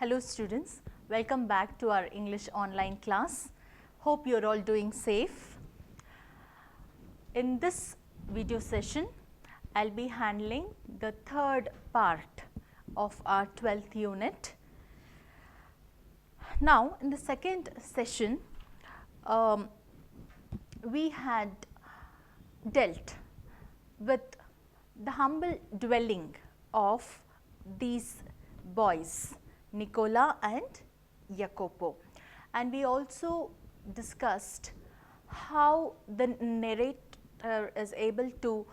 Hello students, welcome back to our English online class. Hope you are all doing safe. In this video session, I will be handling the third part of our 12th unit. Now, in the second session, we had dealt with the humble dwelling of these boys, Nicola and Jacopo, and we also discussed how the narrator is able to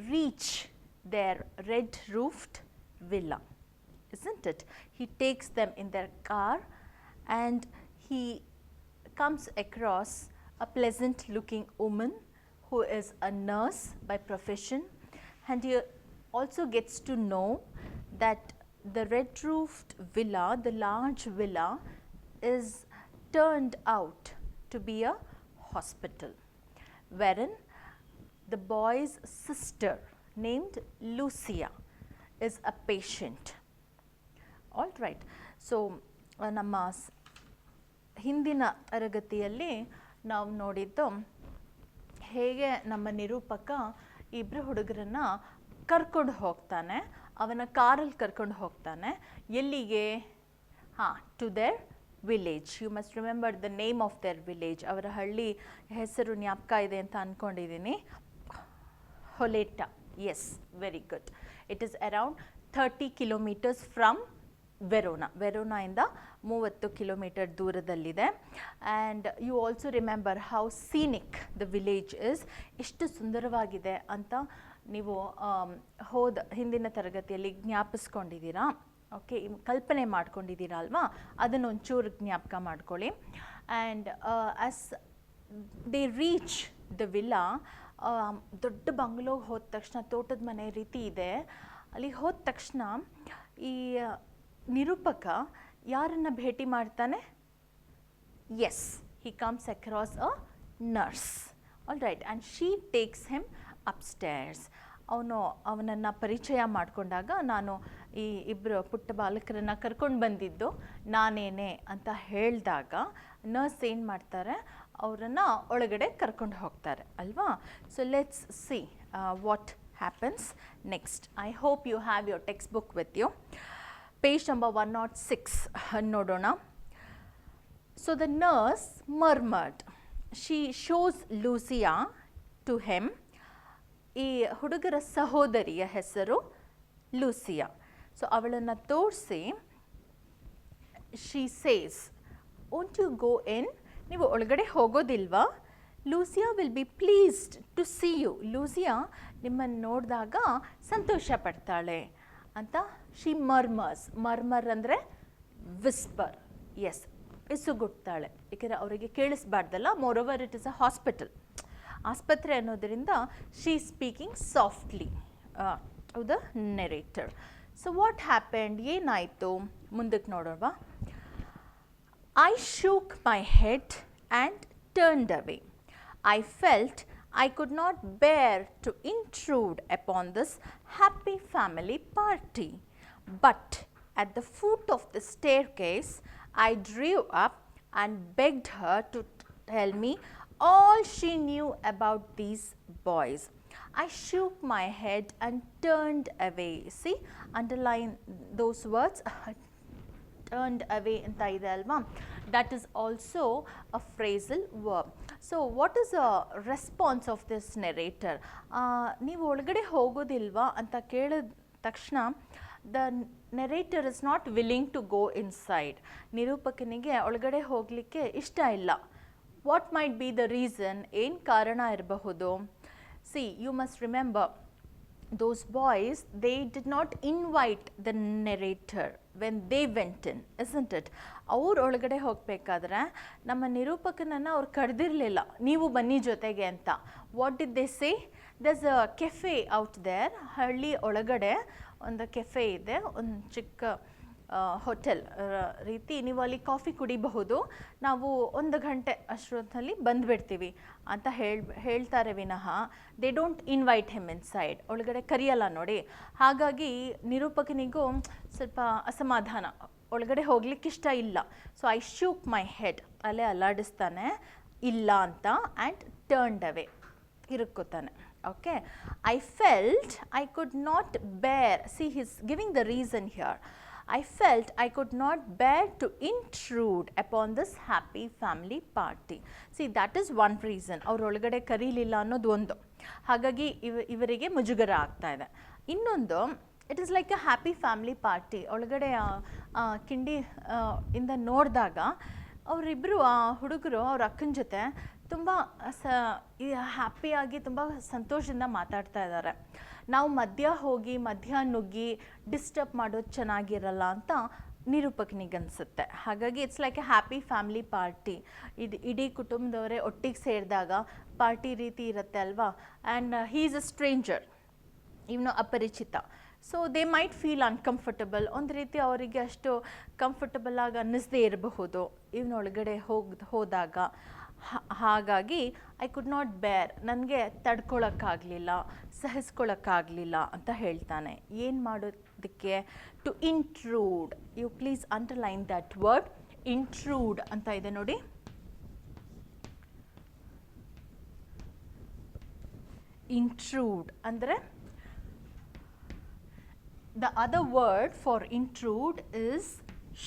reach their red roofed villa, isn't it? He takes them in their car and he comes across a pleasant looking woman who is a nurse by profession, and he also gets to know that the red roofed villa, the large villa, is turned out to be a hospital, wherein the boy's sister named Lucia is a patient. All right. So, ನಮ್ಮ ಹಿಂದಿನ ತರಗತಿಯಲ್ಲಿ ನಾವು ನೋಡಿದ್ದು ಹೇಗೆ ನಮ್ಮ ನಿರೂಪಕ ಇಬ್ಬರು ಹುಡುಗರನ್ನ ಕರ್ಕೊಂಡು ಹೋಗ್ತಾನೆ, ಅವನ ಕಾರಲ್ಲಿ ಕರ್ಕೊಂಡು ಹೋಗ್ತಾನೆ. ಎಲ್ಲಿಗೆ? To their village. You must remember the name of their village. ಅವರ ಹಳ್ಳಿ ಹೆಸರು ಜ್ಞಾಪಕ ಇದೆ ಅಂತ ಅಂದ್ಕೊಂಡಿದ್ದೀನಿ. ಹೊಲೇಟಾ. Yes, very good. It is around 30 kilometres from Verona. ವೆರೋನಾಯಿಂದ 30 ಕಿಲೋಮೀಟರ್ ದೂರದಲ್ಲಿದೆ. And you also remember how scenic the village is. ಎಷ್ಟು ಸುಂದರವಾಗಿದೆ ಅಂತ ನೀವು ಹಿಂದಿನ ತರಗತಿಯಲ್ಲಿ ಜ್ಞಾಪಿಸ್ಕೊಂಡಿದ್ದೀರಾ. ಓಕೆ, ಕಲ್ಪನೆ ಮಾಡ್ಕೊಂಡಿದ್ದೀರಾ ಅಲ್ವಾ? ಅದನ್ನೊಂಚೂರು ಜ್ಞಾಪಕ ಮಾಡ್ಕೊಳ್ಳಿ. And as they reach the villa, ದೊಡ್ಡ ಬಂಗ್ಲೋಗೆ ಹೋದ ತಕ್ಷಣ ತೋಟದ ಮನೆ ರೀತಿ ಇದೆ. ಅಲ್ಲಿ ಹೋದ ತಕ್ಷಣ ಈ ನಿರೂಪಕ ಯಾರನ್ನು ಭೇಟಿ ಮಾಡ್ತಾನೆ? Yes, he comes across a nurse. All right. And she takes him upstairs. ಅವನನ್ನು ಪರಿಚಯ ಮಾಡಿಕೊಂಡಾಗ, ನಾನು ಈ ಇಬ್ಬರು ಪುಟ್ಟ ಬಾಲಕರನ್ನು ಕರ್ಕೊಂಡು ಬಂದಿದ್ದು ನಾನೇನೆ ಅಂತ ಹೇಳಿದಾಗ, ನರ್ಸ್ ಏನು ಮಾಡ್ತಾರೆ, ಅವರನ್ನು ಒಳಗಡೆ ಕರ್ಕೊಂಡು ಹೋಗ್ತಾರೆ ಅಲ್ವಾ? So let's see what happens next. I hope you have your text book with you. Page number 106 ನೋಡೋಣ. So the nurse murmured. She shows Lucia to him. ಈ ಹುಡುಗರ ಸಹೋದರಿಯ ಹೆಸರು ಲೂಸಿಯಾ. ಸೊ ಅವಳನ್ನು ತೋರಿಸಿ she says, won't you go in? ನೀವು ಒಳಗಡೆ ಹೋಗೋದಿಲ್ವಾ? Lucia will be pleased to see you. Lucia ನಿಮ್ಮನ್ನು ನೋಡಿದಾಗ ಸಂತೋಷ ಪಡ್ತಾಳೆ ಅಂತ ಶಿ ಮರ್ಮರ್ಸ್. ಮರ್ಮರ್ ಅಂದರೆ ವಿಸ್ಪರ್. ಎಸ್, ಪಿಸುಗುಡ್ತಾಳೆ, ಏಕೆಂದರೆ ಅವರಿಗೆ ಕೇಳಿಸ್ಬಾರ್ದಲ್ಲ. Moreover it is a hospital, ಆಸ್ಪತ್ರೆ ಅನ್ನೋದರಿಂದ she speaking softly to the narrator. So what happened? ಏನಾಯಿತು ಮುಂದಕ್ಕೆ ನೋಡೋಣ. I shook my head and turned away. I felt I could not bear to intrude upon this happy family party. But at the foot of the staircase, I drew up and begged her to tell me all she knew about these boys. I shook my head and turned away. See, underline those words. Turned away anta ide alva? That is also a phrasal verb. So what is a response of this narrator? ನೀವು ಒಳಗಡೆ ಹೋಗೋದಿಲ್ವಾ ಅಂತ ಕೇಳಿದ ತಕ್ಷಣ the narrator is not willing to go inside. ನಿರೂಪಕನಿಗೆ ಒಳಗಡೆ ಹೋಗಲಿಕ್ಕೆ ಇಷ್ಟ ಇಲ್ಲ. What might be the reason? ಏನು ಕಾರಣ ಇರಬಹುದು? See, you must remember, those boys, they did not invite the narrator when they went in, isn't it? ಅವ್ರು ಒಳಗಡೆ ಹೋಗಬೇಕಾದ್ರೆ ನಮ್ಮ ನಿರೂಪಕನನ್ನು ಅವ್ರು ಕರೆದಿರಲಿಲ್ಲ, ನೀವು ಬನ್ನಿ ಜೊತೆಗೆ ಅಂತ. What did they say? There's a cafe out there. ಹಳ್ಳಿ ಒಳಗಡೆ ಒಂದು ಕೆಫೆ ಇದೆ, ಒಂದು ಚಿಕ್ಕ ಹೋಟೆಲ್ ರೀತಿ. ನೀವು ಅಲ್ಲಿ ಕಾಫಿ ಕುಡಿಬಹುದು, ನಾವು 1 ಗಂಟೆ ಅಷ್ಟೊತ್ತಲ್ಲಿ ಬಂದುಬಿಡ್ತೀವಿ ಅಂತ ಹೇಳ್ತಾರೆ ವಿನಃ they don't invite him inside. ಒಳಗಡೆ ಕರೆಯಲ್ಲ ನೋಡಿ. ಹಾಗಾಗಿ ನಿರೂಪಕನಿಗೂ ಸ್ವಲ್ಪ ಅಸಮಾಧಾನ, ಒಳಗಡೆ ಹೋಗ್ಲಿಕ್ಕೆ ಇಷ್ಟ ಇಲ್ಲ. So I shook my head, ಅಲ್ಲೇ ಅಲ್ಲಾಡಿಸ್ತಾನೆ ಇಲ್ಲ ಅಂತ, ಆ್ಯಂಡ್ ಟರ್ನ್ಡ್ ಅವೇ, ತಿರುಗ್ಕೋತಾನೆ. Okay, I felt I could not bear, see his giving the reason here. I felt I could not bear to intrude upon this happy family party. See, that is one reason. ಅವ್ರು ಒಳಗಡೆ ಕರೀಲಿಲ್ಲ ಅನ್ನೋದು ಒಂದು, ಹಾಗಾಗಿ ಇವರಿಗೆ ಮುಜುಗರ ಆಗ್ತಾ ಇದೆ. ಇನ್ನೊಂದು, it is like a happy family party. ಒಳಗಡೆ ಕಿಂಡಿ ಇಂದ ನೋಡಿದಾಗ ಅವರಿಬ್ಬರು ಹುಡುಗರು ಅವ್ರ ಅಕ್ಕನ ಜೊತೆ ತುಂಬ ಹ್ಯಾಪಿಯಾಗಿ ತುಂಬ ಸಂತೋಷದಿಂದ ಮಾತಾಡ್ತಾ ಇದ್ದಾರೆ. ನಾವು ಮಧ್ಯ ನುಗ್ಗಿ ಡಿಸ್ಟರ್ಬ್ ಮಾಡೋದು ಚೆನ್ನಾಗಿರಲ್ಲ ಅಂತ ನಿರೂಪಕನಿಗನ್ಸುತ್ತೆ. ಹಾಗಾಗಿ it's like A happy family party. ಇಡೀ ಕುಟುಂಬದವರೇ ಒಟ್ಟಿಗೆ ಸೇರಿದಾಗ ಪಾರ್ಟಿ ರೀತಿ ಇರುತ್ತೆ ಅಲ್ವಾ. And he is a stranger, ಇವನು ಅಪರಿಚಿತ. So they might feel uncomfortable. ಒಂದು ರೀತಿ ಅವರಿಗೆ ಅಷ್ಟು ಕಂಫರ್ಟಬಲ್ ಆಗಿ ಅನ್ನಿಸದೇ ಇರಬಹುದು ಇವನೊಳಗಡೆ ಹೋದಾಗ. ಹಾಗಾಗಿ ಐ ಕುಡ್ ನಾಟ್ ಬೇರ್, ನನಗೆ ತಡ್ಕೊಳಕ್ಕಾಗಲಿಲ್ಲ, ಸಹಿಸ್ಕೊಳಕ್ಕಾಗಲಿಲ್ಲ ಅಂತ ಹೇಳ್ತಾನೆ. ಏನು ಮಾಡೋದಕ್ಕೆ? To intrude. You please underline that word, intrude ಅಂತ ಇದೆ ನೋಡಿ. ಇಂಟ್ರೂಡ್ ಅಂದರೆ, the other word for intrude is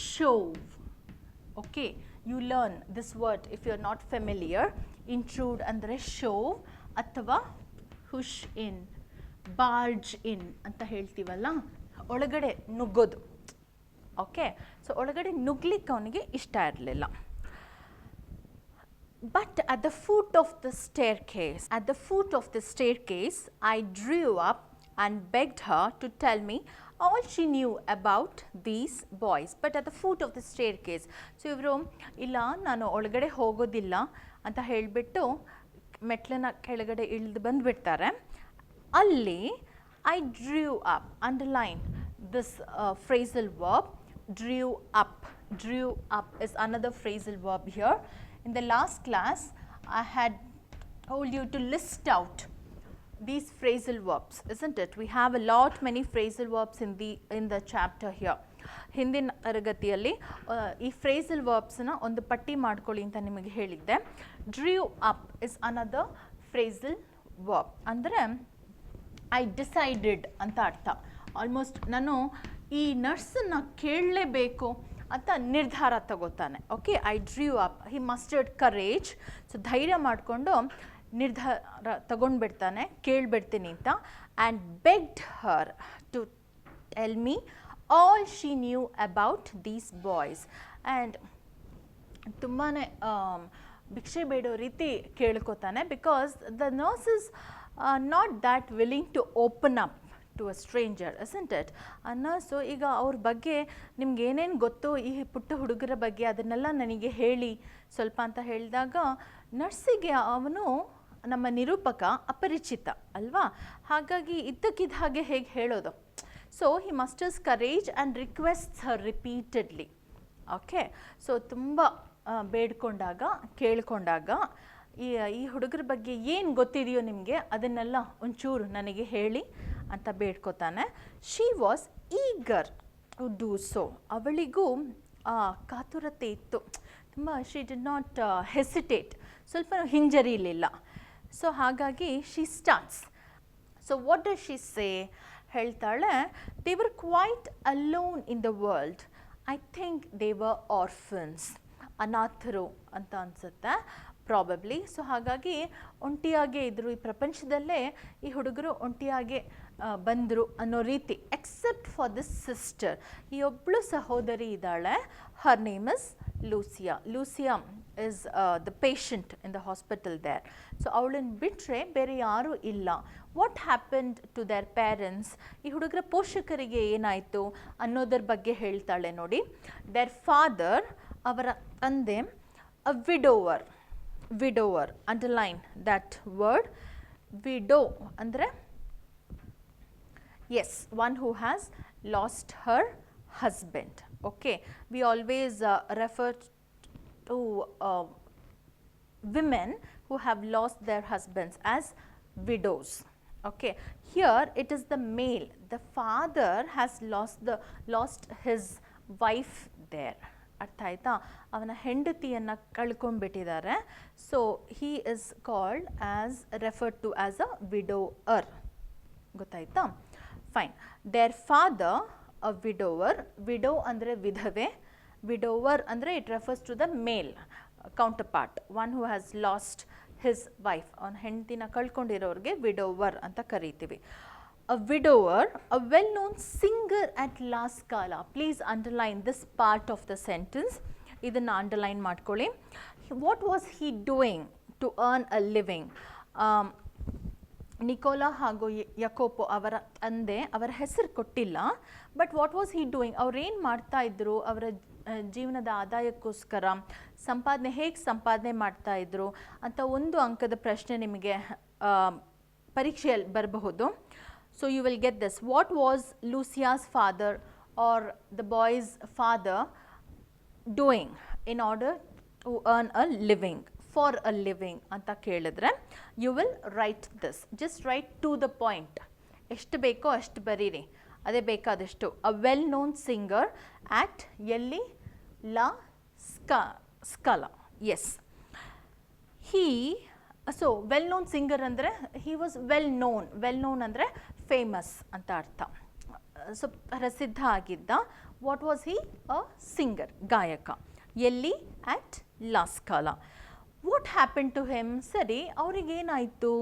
shove. Okay, you learn this word if you are not familiar. Intrude andre shove ಅಥವಾ push in, barge in ಅಂತ ಹೇಳ್ತೀವಲ್ಲ, ಒಳಗಡೆ ನುಗ್ಗೋದು. Okay, so ಒಳಗಡೆ ನುಗ್ಲಿಕ್ಕೆ ಅವನಿಗೆ ಇಷ್ಟ ಇರಲಿಲ್ಲ. But at the foot of the staircase, I drew up and begged her to tell me all she knew about these boys. But at the foot of the staircase, so ಇವರು ಇಲ್ಲ ನಾನು ಒಳಗಡೆ ಹೋಗೋದಿಲ್ಲ ಅಂತ ಹೇಳಿಬಿಟ್ಟು ಮೆಟ್ಲನ್ನ ಕೆಳಗಡೆ ಇಳಿದು ಬಂದುಬಿಡ್ತಾರೆ. ಅಲ್ಲಿ I drew up, underline this phrasal verb, drew up. Drew up is another phrasal verb here. In the last class I had told you to list out these phrasal verbs, isn't it? We have a lot many phrasal verbs in the chapter here. ಹಿಂದಿನ ತರಗತಿಯಲ್ಲಿ ಈ phrasal ವರ್ಬ್ಸ್ನ ಒಂದು ಪಟ್ಟಿ ಮಾಡ್ಕೊಳ್ಳಿ ಅಂತ ನಿಮಗೆ ಹೇಳಿದ್ದೆ. ಡ್ರೀವ್ up is another phrasal verb. ಅಂದರೆ ಐ ಡಿಸೈಡೆಡ್ ಅಂತ ಅರ್ಥ. ಆಲ್ಮೋಸ್ಟ್ ನಾನು ಈ ನರ್ಸನ್ನು ಕೇಳಲೇಬೇಕು ಅಂತ ನಿರ್ಧಾರ ತಗೋತಾನೆ. Okay, I drive up, he mustered courage. So ಧೈರ್ಯ ಮಾಡಿಕೊಂಡು ನಿರ್ಧಾರ ತಗೊಂಡ್ಬಿಡ್ತಾನೆ, ಕೇಳಿಬಿಡ್ತೀನಿ ಅಂತ. And begged her to tell me all she knew about these boys. And ತುಂಬಾ ಭಿಕ್ಷೆ ಬೇಡೋ ರೀತಿ ಕೇಳ್ಕೊತಾನೆ. Because the nurse is not that willing to open up to a stranger, isn't it? ಆ ನರ್ಸು ಈಗ ಅವ್ರ ಬಗ್ಗೆ ನಿಮ್ಗೆ ಏನೇನು ಗೊತ್ತು ಈ ಪುಟ್ಟ ಹುಡುಗರ ಬಗ್ಗೆ ಅದನ್ನೆಲ್ಲ ನನಗೆ ಹೇಳಿ ಸ್ವಲ್ಪ ಅಂತ ಹೇಳಿದಾಗ ನರ್ಸಿಗೆ ಅವನು ನಮ್ಮ ನಿರೂಪಕ ಅಪರಿಚಿತ ಅಲ್ವಾ. ಹಾಗಾಗಿ ಇದ್ದಕ್ಕಿದ್ದ ಹಾಗೆ ಹೇಗೆ ಹೇಳೋದು? So he musters courage and requests her repeatedly. Okay, so ತುಂಬ ಬೇಡ್ಕೊಂಡಾಗ ಕೇಳ್ಕೊಂಡಾಗ ಈ ಹುಡುಗರ ಬಗ್ಗೆ ಏನು ಗೊತ್ತಿದೆಯೋ ನಿಮಗೆ ಅದನ್ನೆಲ್ಲ ಒಂಚೂರು ನನಗೆ ಹೇಳಿ ಅಂತ ಬೇಡ್ಕೋತಾನೆ. She was eager to do so. ಅವಳಿಗೂ ಕಾತುರತೆ ಇತ್ತು ತುಂಬ. ಶಿ ಡಿಡ್ ನಾಟ್ ಹೆಸಿಟೇಟ್, ಸ್ವಲ್ಪ ಹಿಂಜರಿಲಿಲ್ಲ. ಸೊ ಹಾಗಾಗಿ she starts. So what does she say? ಹೇಳ್ತಾಳೆ, they were quite alone in the world. I think they were orphans. ಅನಾಥರು ಅಂತ ಅನಿಸುತ್ತೆ ಪ್ರಾಬಬ್ಲಿ. ಸೊ ಹಾಗಾಗಿ ಒಂಟಿಯಾಗೇ ಇದ್ದರು, ಈ ಪ್ರಪಂಚದಲ್ಲೇ ಈ ಹುಡುಗರು ಒಂಟಿಯಾಗೆ ಬಂದರು ಅನ್ನೋ ರೀತಿ. ಎಕ್ಸೆಪ್ಟ್ ಫಾರ್ ದಿಸ್ ಸಿಸ್ಟರ್, ಈ ಒಬ್ಬಳು ಸಹೋದರಿ ಇದ್ದಾಳೆ. Her name is Lucia. Lucia is the patient in the hospital there. So ಅವಳನ್ನು ಬಿಟ್ಟರೆ ಬೇರೆ ಯಾರೂ ಇಲ್ಲ. What happened to their parents? ಈ ಹುಡುಗರ ಪೋಷಕರಿಗೆ ಏನಾಯಿತು ಅನ್ನೋದರ ಬಗ್ಗೆ ಹೇಳ್ತಾಳೆ ನೋಡಿ. ದೇರ್ ಫಾದರ್, ಅವರ ತಂದೆ, a widower. Widower, underline that word. Widow ಅಂದರೆ yes, one who has lost her husband. Okay, we always refer to women who have lost their husbands as widows. Okay, here it is the male. The father has lost his wife there. ಅರ್ಥ ಆಯ್ತಾ? ಅವನ ಹೆಂಡತಿಯನ್ನು ಕಳ್ಕೊಂಡ್ಬಿಟ್ಟಿದ್ದಾರೆ. So he is called as referred to as a widower. ಗೊತ್ತಾಯ್ತಾ? Fine. Their father a widower. Widow ಅಂದರೆ ವಿಧವೆ, widower ಅಂದರೆ it refers to the male counterpart, one who has lost his wife. ಅವನ ಹೆಂಡತಿನ ಕಳ್ಕೊಂಡಿರೋರಿಗೆ ವಿಡೋವರ್ ಅಂತ ಕರಿತೀವಿ. A widower, a well-known singer at La Scala. Please underline this part of the sentence. ಇದನ್ನು underline ಮಾಡ್ಕೊಳ್ಳಿ. What was he doing to earn a living? Nicola ಹಾಗೂ Jacopo ಅವರ ತಂದೆ, ಅವರ ಹೆಸರು ಕೊಟ್ಟಿಲ್ಲ, but what was he doing, ಅವ್ರೇನು ಮಾಡ್ತಾ ಇದ್ರು, ಅವರ ಜೀವನದ ಆದಾಯಕ್ಕೋಸ್ಕರ ಹೇಗೆ ಸಂಪಾದನೆ ಮಾಡ್ತಾ ಇದ್ರು ಅಂತ ಒಂದು ಅಂಕದ ಪ್ರಶ್ನೆ ನಿಮಗೆ ಪರೀಕ್ಷೆಯಲ್ಲಿ ಬರಬಹುದು. So you will get this. What was Lucia's father or the boy's father doing in order to earn a living? For a living anta kelidre you will write this. Just write to the point. Eshtu beko ashtu bariri. Ade bekadeshtu. A well known singer at Yelli La Scala. Yes. So well known singer ಅಂದರೆ he was well known ಅಂದರೆ famous ಅಂತ ಅರ್ಥ. So ಪ್ರಸಿದ್ಧ ಆಗಿದ್ದ. What was he? A singer, ಗಾಯಕ. ಎಲ್ಲಿ? At La Scala. What happen to him? ಸರಿ, ಅವ್ರಿಗೇನಾಯಿತು?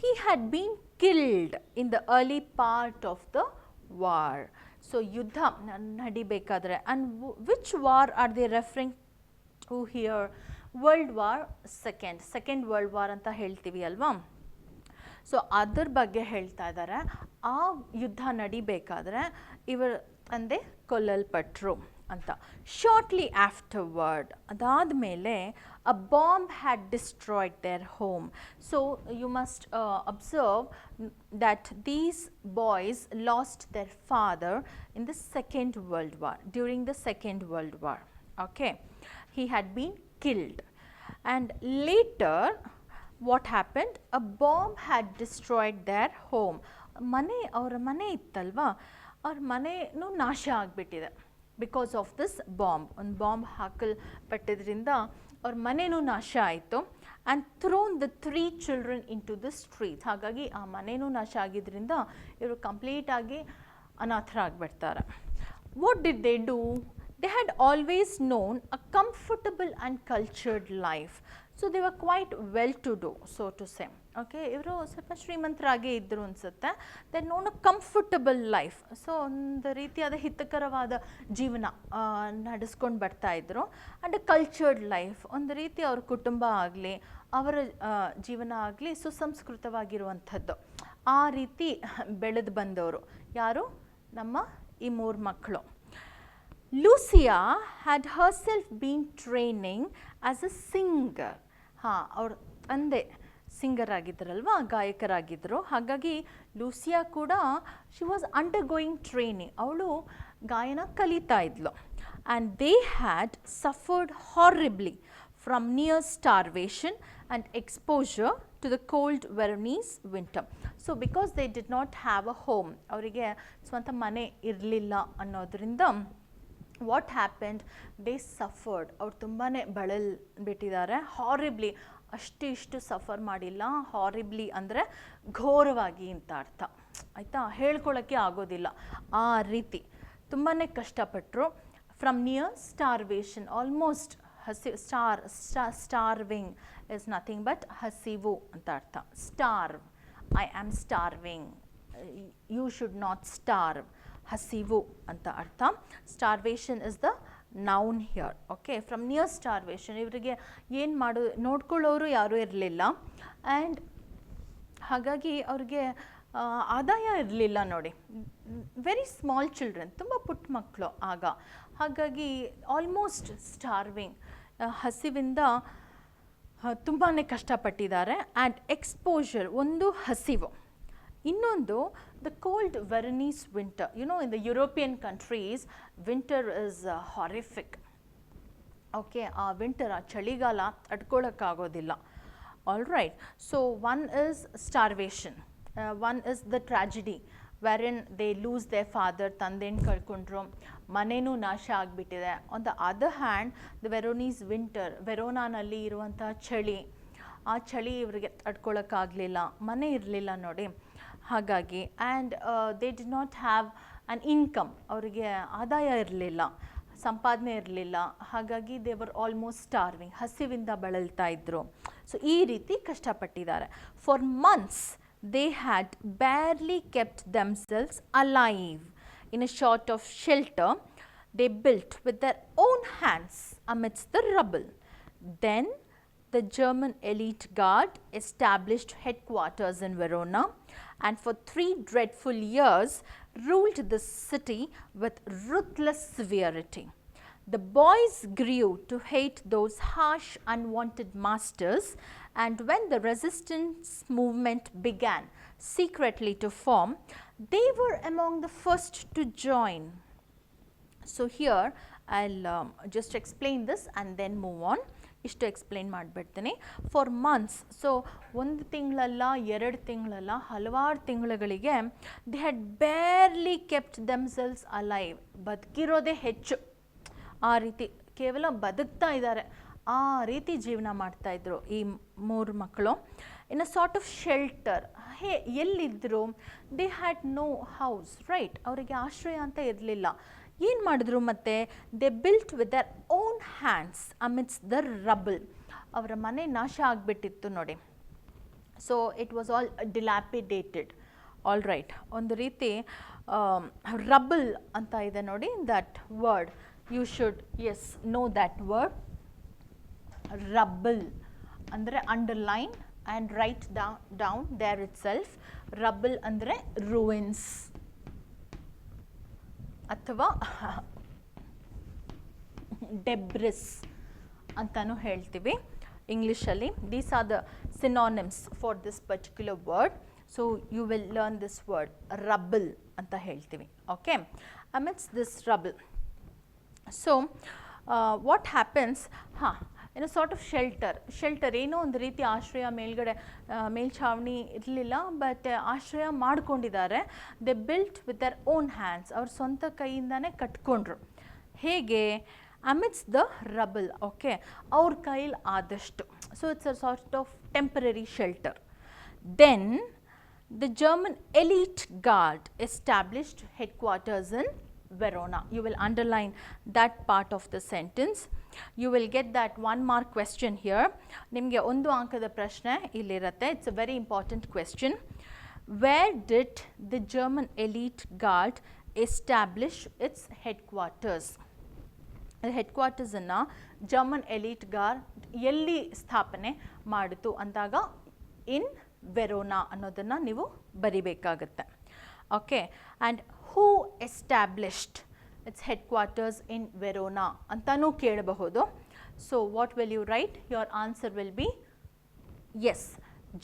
He had been killed in the early part of the war. So ಯುದ್ಧ ನಡಿಬೇಕಾದ್ರೆ, and which war are they referring to here? World war second world war ಅಂತ ಹೇಳ್ತೀವಿ ಅಲ್ವಾ? So ಅದ್ರ ಬಗ್ಗೆ ಹೇಳ್ತಾ ಇದ್ದಾರೆ. ಆ ಯುದ್ಧ ನಡಿಬೇಕಾದ್ರೆ ಇವರ ತಂದೆ ಕೊಲ್ಲಲ್ಪಟ್ರು ಅಂತ. ಶಾರ್ಟ್ಲಿ ಆಫ್ಟರ್ವರ್ಡ್, ಅದಾದಮೇಲೆ a bomb had destroyed their home. So you must observe that these boys lost their father in the Second World War, during the Second World War. Okay, he had been killed, and later what happened? A bomb had destroyed their home. ಮನೆ, ಅವರ ಮನೆ ಇತ್ತಲ್ವಾ, ಅವ್ರ ಮನೆಯೂ ನಾಶ ಆಗಿಬಿಟ್ಟಿದೆ because of this bomb. ಒಂದು bomb ಹಾಕಲ್ಪಟ್ಟಿದ್ರಿಂದ ಅವ್ರ ಮನೆಯೂ ನಾಶ ಆಯಿತು. And throne the 3 children into the street. ಹಾಗಾಗಿ ಆ ಮನೆಯೂ ನಾಶ ಆಗಿದ್ದರಿಂದ ಇವರು ಕಂಪ್ಲೀಟಾಗಿ ಅನಾಥರಾಗ್ಬಿಡ್ತಾರೆ. What did they do? They had always known a comfortable and cultured life. So they were quite well-to-do, so to say. Okay, ಇವರು ಸ್ವಲ್ಪ ಶ್ರೀಮಂತರಾಗೇ ಇದ್ದರು ಅನಿಸುತ್ತೆ. They known a comfortable life. So ಒಂದು ರೀತಿಯಾದ ಹಿತಕರವಾದ ಜೀವನ ನಡೆಸ್ಕೊಂಡು ಬರ್ತಾ ಇದ್ರು. ಆ್ಯಂಡ್ ಅ ಕಲ್ಚರ್ಡ್ ಲೈಫ್, ಒಂದು ರೀತಿ ಅವ್ರ ಕುಟುಂಬ ಆಗಲಿ ಅವರ ಜೀವನ ಆಗಲಿ ಸುಸಂಸ್ಕೃತವಾಗಿರುವಂಥದ್ದು. ಆ ರೀತಿ ಬೆಳೆದು ಬಂದವರು ಯಾರು? ನಮ್ಮ ಈ 3 ಮಕ್ಕಳು. Lucia had herself been training as a singer. ಅವ್ರ ತಂದೆ ಸಿಂಗರ್ ಆಗಿದ್ದರಲ್ವಾ, ಗಾಯಕರಾಗಿದ್ದರು. ಹಾಗಾಗಿ ಲೂಸಿಯಾ ಕೂಡ ಶಿ ವಾಸ್ ಅಂಡರ್ಗೋಯಿಂಗ್ ಟ್ರೈನಿಂಗ್, ಅವಳು ಗಾಯನ ಕಲಿತಾ ಇದ್ಲು. And they had suffered horribly from near starvation and exposure to the cold Veronese winter. So because they did not have a home, ಅವರಿಗೆ ಸ್ವಂತ ಮನೆ ಇರಲಿಲ್ಲ ಅನ್ನೋದ್ರಿಂದ ವಾಟ್ ಹ್ಯಾಪೆಂಡ್? They suffered. ಅವ್ರು ತುಂಬಾ ಬಳಲ್ಬಿಟ್ಟಿದ್ದಾರೆ. ಹಾರಿಬ್ಲಿ, ಇಷ್ಟು ಸಫರ್ ಮಾಡಿಲ್ಲ. ಹಾರಿಬ್ಲಿ ಅಂದರೆ ಘೋರವಾಗಿ ಅಂತ ಅರ್ಥ ಆಯಿತಾ, ಹೇಳ್ಕೊಳ್ಳೋಕ್ಕೆ ಆಗೋದಿಲ್ಲ. ಆ ರೀತಿ ತುಂಬಾ ಕಷ್ಟಪಟ್ಟರು. From near starvation, almost starving is nothing but ಹಸಿವು ಅಂತ ಅರ್ಥ. Starve, I am starving, you should not starve, ಹಸಿವು ಅಂತ ಅರ್ಥ. Starvation is the noun here. Okay, from near starvation, ಇವರಿಗೆ ಏನು ನೋಡ್ಕೊಳ್ಳೋರು ಯಾರೂ ಇರಲಿಲ್ಲ. ಆ್ಯಂಡ್ ಹಾಗಾಗಿ ಅವ್ರಿಗೆ ಆದಾಯ ಇರಲಿಲ್ಲ ನೋಡಿ. ವೆರಿ ಸ್ಮಾಲ್ ಚಿಲ್ಡ್ರನ್, ತುಂಬ ಪುಟ್ಟ ಮಕ್ಕಳು ಆಗ. ಹಾಗಾಗಿ ಆಲ್ಮೋಸ್ಟ್ ಸ್ಟಾರ್ವಿಂಗ್, ಹಸಿವಿಂದ ತುಂಬಾ ಕಷ್ಟಪಟ್ಟಿದ್ದಾರೆ. ಆ್ಯಂಡ್ ಎಕ್ಸ್ಪೋಜರ್, ಒಂದು ಹಸಿವು. ಇನ್ನೊಂದು the cold Veronese winter. You know, in the European countries winter is horrific. Okay, ಆ ವಿಂಟರ್, ಆ ಚಳಿಗಾಲ ತಡ್ಕೊಳ್ಳೋಕ್ಕಾಗೋದಿಲ್ಲ. All right. So one is starvation, one is the tragedy wherein they lose their father, ತಂದೆನ ಕಳ್ಕೊಂಡ್ರು, ಮನೆಯೂ ನಾಶ ಆಗಿಬಿಟ್ಟಿದೆ. On the other hand the Veronese winter, ವೆರೋನಾನಲ್ಲಿ ಇರುವಂಥ ಚಳಿ, ಆ ಚಳಿ ಇವರಿಗೆ ತಡ್ಕೊಳಕ್ಕಾಗಲಿಲ್ಲ, ಮನೆ ಇರಲಿಲ್ಲ ನೋಡಿ. ಹಾಗಾಗಿ and they did not have an income, ಅವರಿಗೆ ಆದಾಯ ಇರಲಿಲ್ಲ, ಸಂಪಾದನೆ ಇರಲಿಲ್ಲ. ಹಾಗಾಗಿ ದೇ ವರ್ ಆಲ್ಮೋಸ್ಟ್ ಸ್ಟಾರ್ವಿಂಗ್, ಹಸಿವಿಂದ ಬಳಲ್ತಾ ಇದ್ದರು. ಸೊ ಈ ರೀತಿ ಕಷ್ಟಪಟ್ಟಿದ್ದಾರೆ. For months they had barely kept themselves alive in a sort of shelter they built with their own hands amidst the rubble. Then the German elite guard established headquarters in Verona and for 3 dreadful years ruled the city with ruthless severity. The boys grew to hate those harsh, unwanted masters, and when the resistance movement began secretly to form, they were among the first to join. So here I'll just explain this and then move on. ಇಷ್ಟು explain ಮಾಡಿಬಿಡ್ತೀನಿ. For months, so 1 ತಿಂಗಳಲ್ಲ, 2 ತಿಂಗಳಲ್ಲ, ಹಲವಾರು ತಿಂಗಳುಗಳಿಗೆ they had barely kept themselves alive, ಬದುಕಿರೋದೇ ಹೆಚ್ಚು, ಆ ರೀತಿ ಕೇವಲ ಬದುಕ್ತಾ ಇದ್ದಾರೆ, ಆ ರೀತಿ ಜೀವನ ಮಾಡ್ತಾಯಿದ್ರು ಈ 3 ಮಕ್ಕಳು. In a sort of shelter, ಎಲ್ಲಿದ್ದರು? They had no house, right, ಅವರಿಗೆ ಆಶ್ರಯ ಅಂತ ಇರಲಿಲ್ಲ. ಏನು ಮಾಡಿದ್ರು ಮತ್ತೆ? They built with their own hands amidst the rubble, ಅವರ ಮನೆ ನಾಶ ಆಗಿಬಿಟ್ಟಿತ್ತು ನೋಡಿ. So it was all dilapidated. All right, ಒಂದು ರೀತಿ ರಬಲ್ ಅಂತ ಇದೆ ನೋಡಿ, that word you should know that word. Rubble ಅಂದರೆ underline and write down there itself. Rubble ಅಂದರೆ ರೂಯಿನ್ಸ್ ಅಥವಾ ಡೆಬ್ರಿಸ್ ಅಂತಲೂ ಹೇಳ್ತೀವಿ ಇಂಗ್ಲೀಷಲ್ಲಿ. These are the synonyms for this particular word. So you will learn this word, rubble ಅಂತ ಹೇಳ್ತೀವಿ. Okay, amidst this rubble. So what happens, in a sort of shelter ಏನೋ ಒಂದು ರೀತಿ ಆಶ್ರಯ, ಮೇಲ್ಗಡೆ ಮೇಲ್ಛಾವಣಿ ಇರಲಿಲ್ಲ, ಬಟ್ ಆಶ್ರಯ ಮಾಡ್ಕೊಂಡಿದ್ದಾರೆ. They built with their own hands, ಅವ್ರ ಸ್ವಂತ ಕೈಯಿಂದನೇ ಕಟ್ಕೊಂಡ್ರು. ಹೇಗೆ? ಅಮಿಡ್ಸ್ ದ ರಬಲ್. ಓಕೆ, ಅವ್ರ ಕೈಲಿ ಆದಷ್ಟು. So it's a sort of temporary shelter. Then the German elite guard established headquarters in Verona. You will underline that part of the sentence. You will get that 1 mark question here. ನಿಮಗೆ 1 ಅಂಕದ ಪ್ರಶ್ನೆ ಇಲ್ಲಿರುತ್ತೆ. It's a very important question. Where did the German elite guard establish its headquarters? Headquarters ಅನ್ನು German elite guard ಎಲ್ಲಿ ಸ್ಥಾಪನೆ ಮಾಡಿತು ಅಂದಾಗ in Verona ಅನ್ನೋದನ್ನು ನೀವು ಬರಿಬೇಕಾಗುತ್ತೆ. Okay, and who established its headquarters in Verona ಅಂತನೂ ಕೇಳಬಹುದು. So what will you write? Your answer will be yes,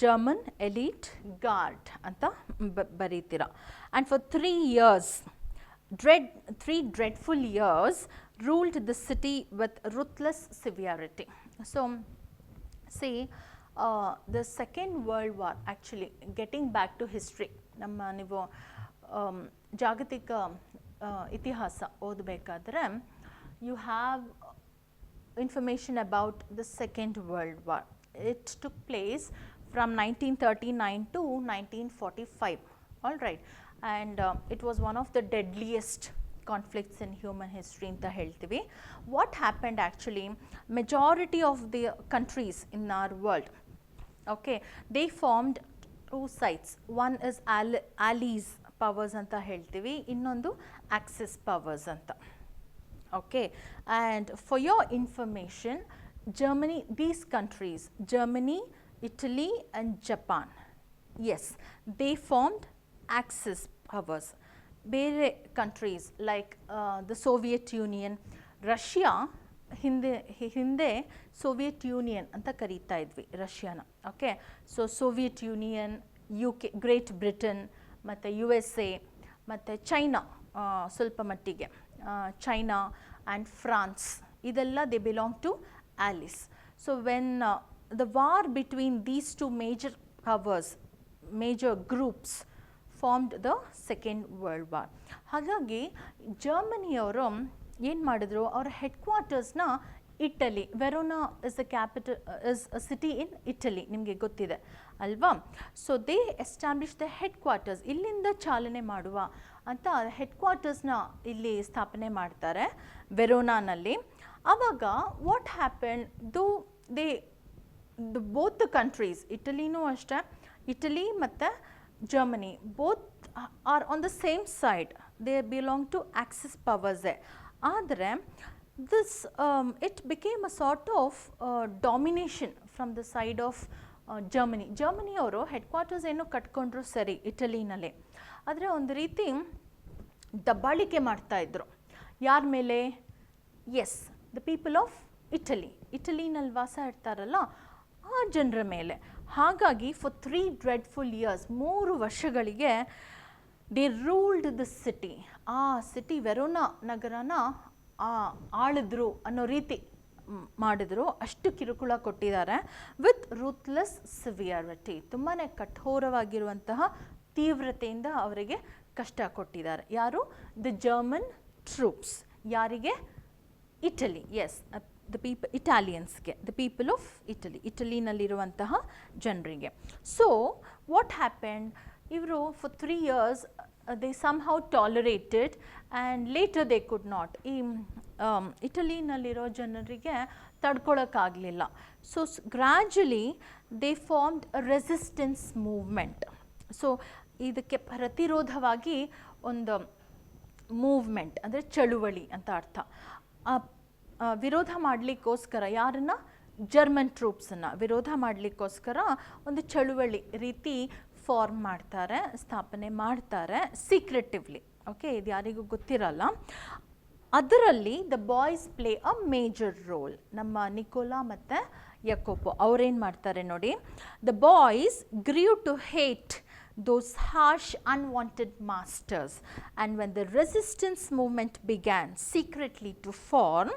German elite guard ಅಂತ ಬರೀತೀರಾ. And for 3 years, 3 dreadful years ruled the city with ruthless severity. So see, the Second World War, actually getting back to history, ನಮ್ಮ ನೀವು ಜಾಗತಿಕ ಇತಿಹಾಸ ಓದಬೇಕಾದ್ರೆ you have information about the Second World War. It took place from 1939 to 1945, all right, and it was one of the deadliest conflicts in human history anta heltivi. What happened actually, majority of the countries in our world, okay, they formed 2 sides. One is Allies powers anta heltivi, innondu Axis powers anta. Okay, and for your information, Germany, these countries, Germany, Italy and Japan, yes, they formed Axis powers. Bere countries like the Soviet Union, Russia, ಹಿಂದೆ Soviet Union ಅಂತ ಕರೀತಾ ಇದ್ವಿ ರಷ್ಯಾನ. Okay, so Soviet Union, UK, Great Britain ಮತ್ತು USA ಮತ್ತು China, ಸ್ವಲ್ಪ ಮಟ್ಟಿಗೆ China and France, ಇದೆಲ್ಲ they belong to Allies. So when the war between these 2 major powers, major groups formed the second world war. ಹಾಗಾಗಿ ಜರ್ಮನಿಯವರು ಏನು ಮಾಡಿದ್ರು, ಅವರ ಹೆಡ್ ಕ್ವಾರ್ಟರ್ಸ್ನ Italy, Verona is the capital, is a city in Italy, ನಿಮಗೆ ಗೊತ್ತಿದೆ ಅಲ್ವಾ. So they establish the headquarters, ಇಲ್ಲಿಂದ ಚಾಲನೆ ಮಾಡುವ ಅಂತ ಹೆಡ್ ಕ್ವಾರ್ಟರ್ಸ್ನ ಇಲ್ಲಿ ಸ್ಥಾಪನೆ ಮಾಡ್ತಾರೆ ವೆರೋನಾನಲ್ಲಿ. ಆವಾಗ what happen, though they both the countries, ಇಟಲಿನೂ ಅಷ್ಟೇ, ಇಟಲಿ ಮತ್ತು Germany both are on the same side, they belong to axis ಪವರ್ಸೇ. ಆದರೆ this it became a sort of domination from the side of Germany. ಜರ್ಮನಿಯವರು headquarters ಏನು ಕಟ್ಕೊಂಡ್ರು ಸರಿ ಇಟಲಿನಲ್ಲಿ, ಆದರೆ ಒಂದು ರೀತಿ ದಬ್ಬಾಳಿಕೆ ಮಾಡ್ತಾಯಿದ್ರು ಯಾರ ಮೇಲೆ, yes the people of Italy, ಇಟಲಿನಲ್ಲಿ ವಾಸ ಇರ್ತಾರಲ್ಲ ಆ ಜನರ ಮೇಲೆ. ಹಾಗಾಗಿ ಫಾರ್ 3 dreadful years, 3 ವರ್ಷಗಳಿಗೆ ದೇ ರೂಲ್ಡ್ ದ ಸಿಟಿ, ಆ ಸಿಟಿ ವೆರೋನಾ ನಗರನ ಆಳಿದ್ರು ಅನ್ನೋ ರೀತಿ ಮಾಡಿದ್ರು. ಅಷ್ಟು ಕಿರುಕುಳ ಕೊಟ್ಟಿದ್ದಾರೆ. ವಿತ್ ರೂತ್ಲೆಸ್ ಸಿವಿಯರಿಟಿ, ತುಂಬಾ ಕಠೋರವಾಗಿರುವಂತಹ ತೀವ್ರತೆಯಿಂದ ಅವರಿಗೆ ಕಷ್ಟ ಕೊಟ್ಟಿದ್ದಾರೆ. ಯಾರು, ದ ಜರ್ಮನ್ ಟ್ರೂಪ್ಸ್. ಯಾರಿಗೆ, ಇಟಲಿ, ಎಸ್ ದ ಪೀಪಲ್, ಇಟಾಲಿಯನ್ಸ್ಗೆ, ದ ಪೀಪಲ್ ಆಫ್ ಇಟಲಿ, ಇಟಲಿನಲ್ಲಿರುವಂತಹ ಜನರಿಗೆ. ಸೊ ವಾಟ್ ಹ್ಯಾಪೆಂಡ್, ಇವರು for 3 years they somehow tolerated and later they could not. ಈ ಇಟಲಿನಲ್ಲಿರೋ ಜನರಿಗೆ ತಡ್ಕೊಳಕ್ಕಾಗಲಿಲ್ಲ. So gradually they formed a resistance movement. So ಇದಕ್ಕೆ ಪ್ರತಿರೋಧವಾಗಿ ಒಂದು ಮೂವ್ಮೆಂಟ್ ಅಂದರೆ ಚಳುವಳಿ ಅಂತ ಅರ್ಥ. ವಿರೋಧ ಮಾಡಲಿಕ್ಕೋಸ್ಕರ ಯಾರನ್ನು, ಜರ್ಮನ್ ಟ್ರೂಪ್ಸನ್ನು ವಿರೋಧ ಮಾಡಲಿಕ್ಕೋಸ್ಕರ ಒಂದು ಚಳುವಳಿ ರೀತಿ ಫಾರ್ಮ್ ಮಾಡ್ತಾರೆ, ಸ್ಥಾಪನೆ ಮಾಡ್ತಾರೆ ಸೀಕ್ರೆಟಿವ್ಲಿ. ಓಕೆ, ಇದು ಯಾರಿಗೂ ಗೊತ್ತಿರಲ್ಲ. ಅದರಲ್ಲಿ the boys play a major role. ನಮ್ಮ ನಿಕೋಲಾ ಮತ್ತು ಯಾಕೋಬೋ ಅವರೇನು ಮಾಡ್ತಾರೆ ನೋಡಿ, the boys grew to hate those harsh unwanted masters, and when the resistance movement began secretly to form,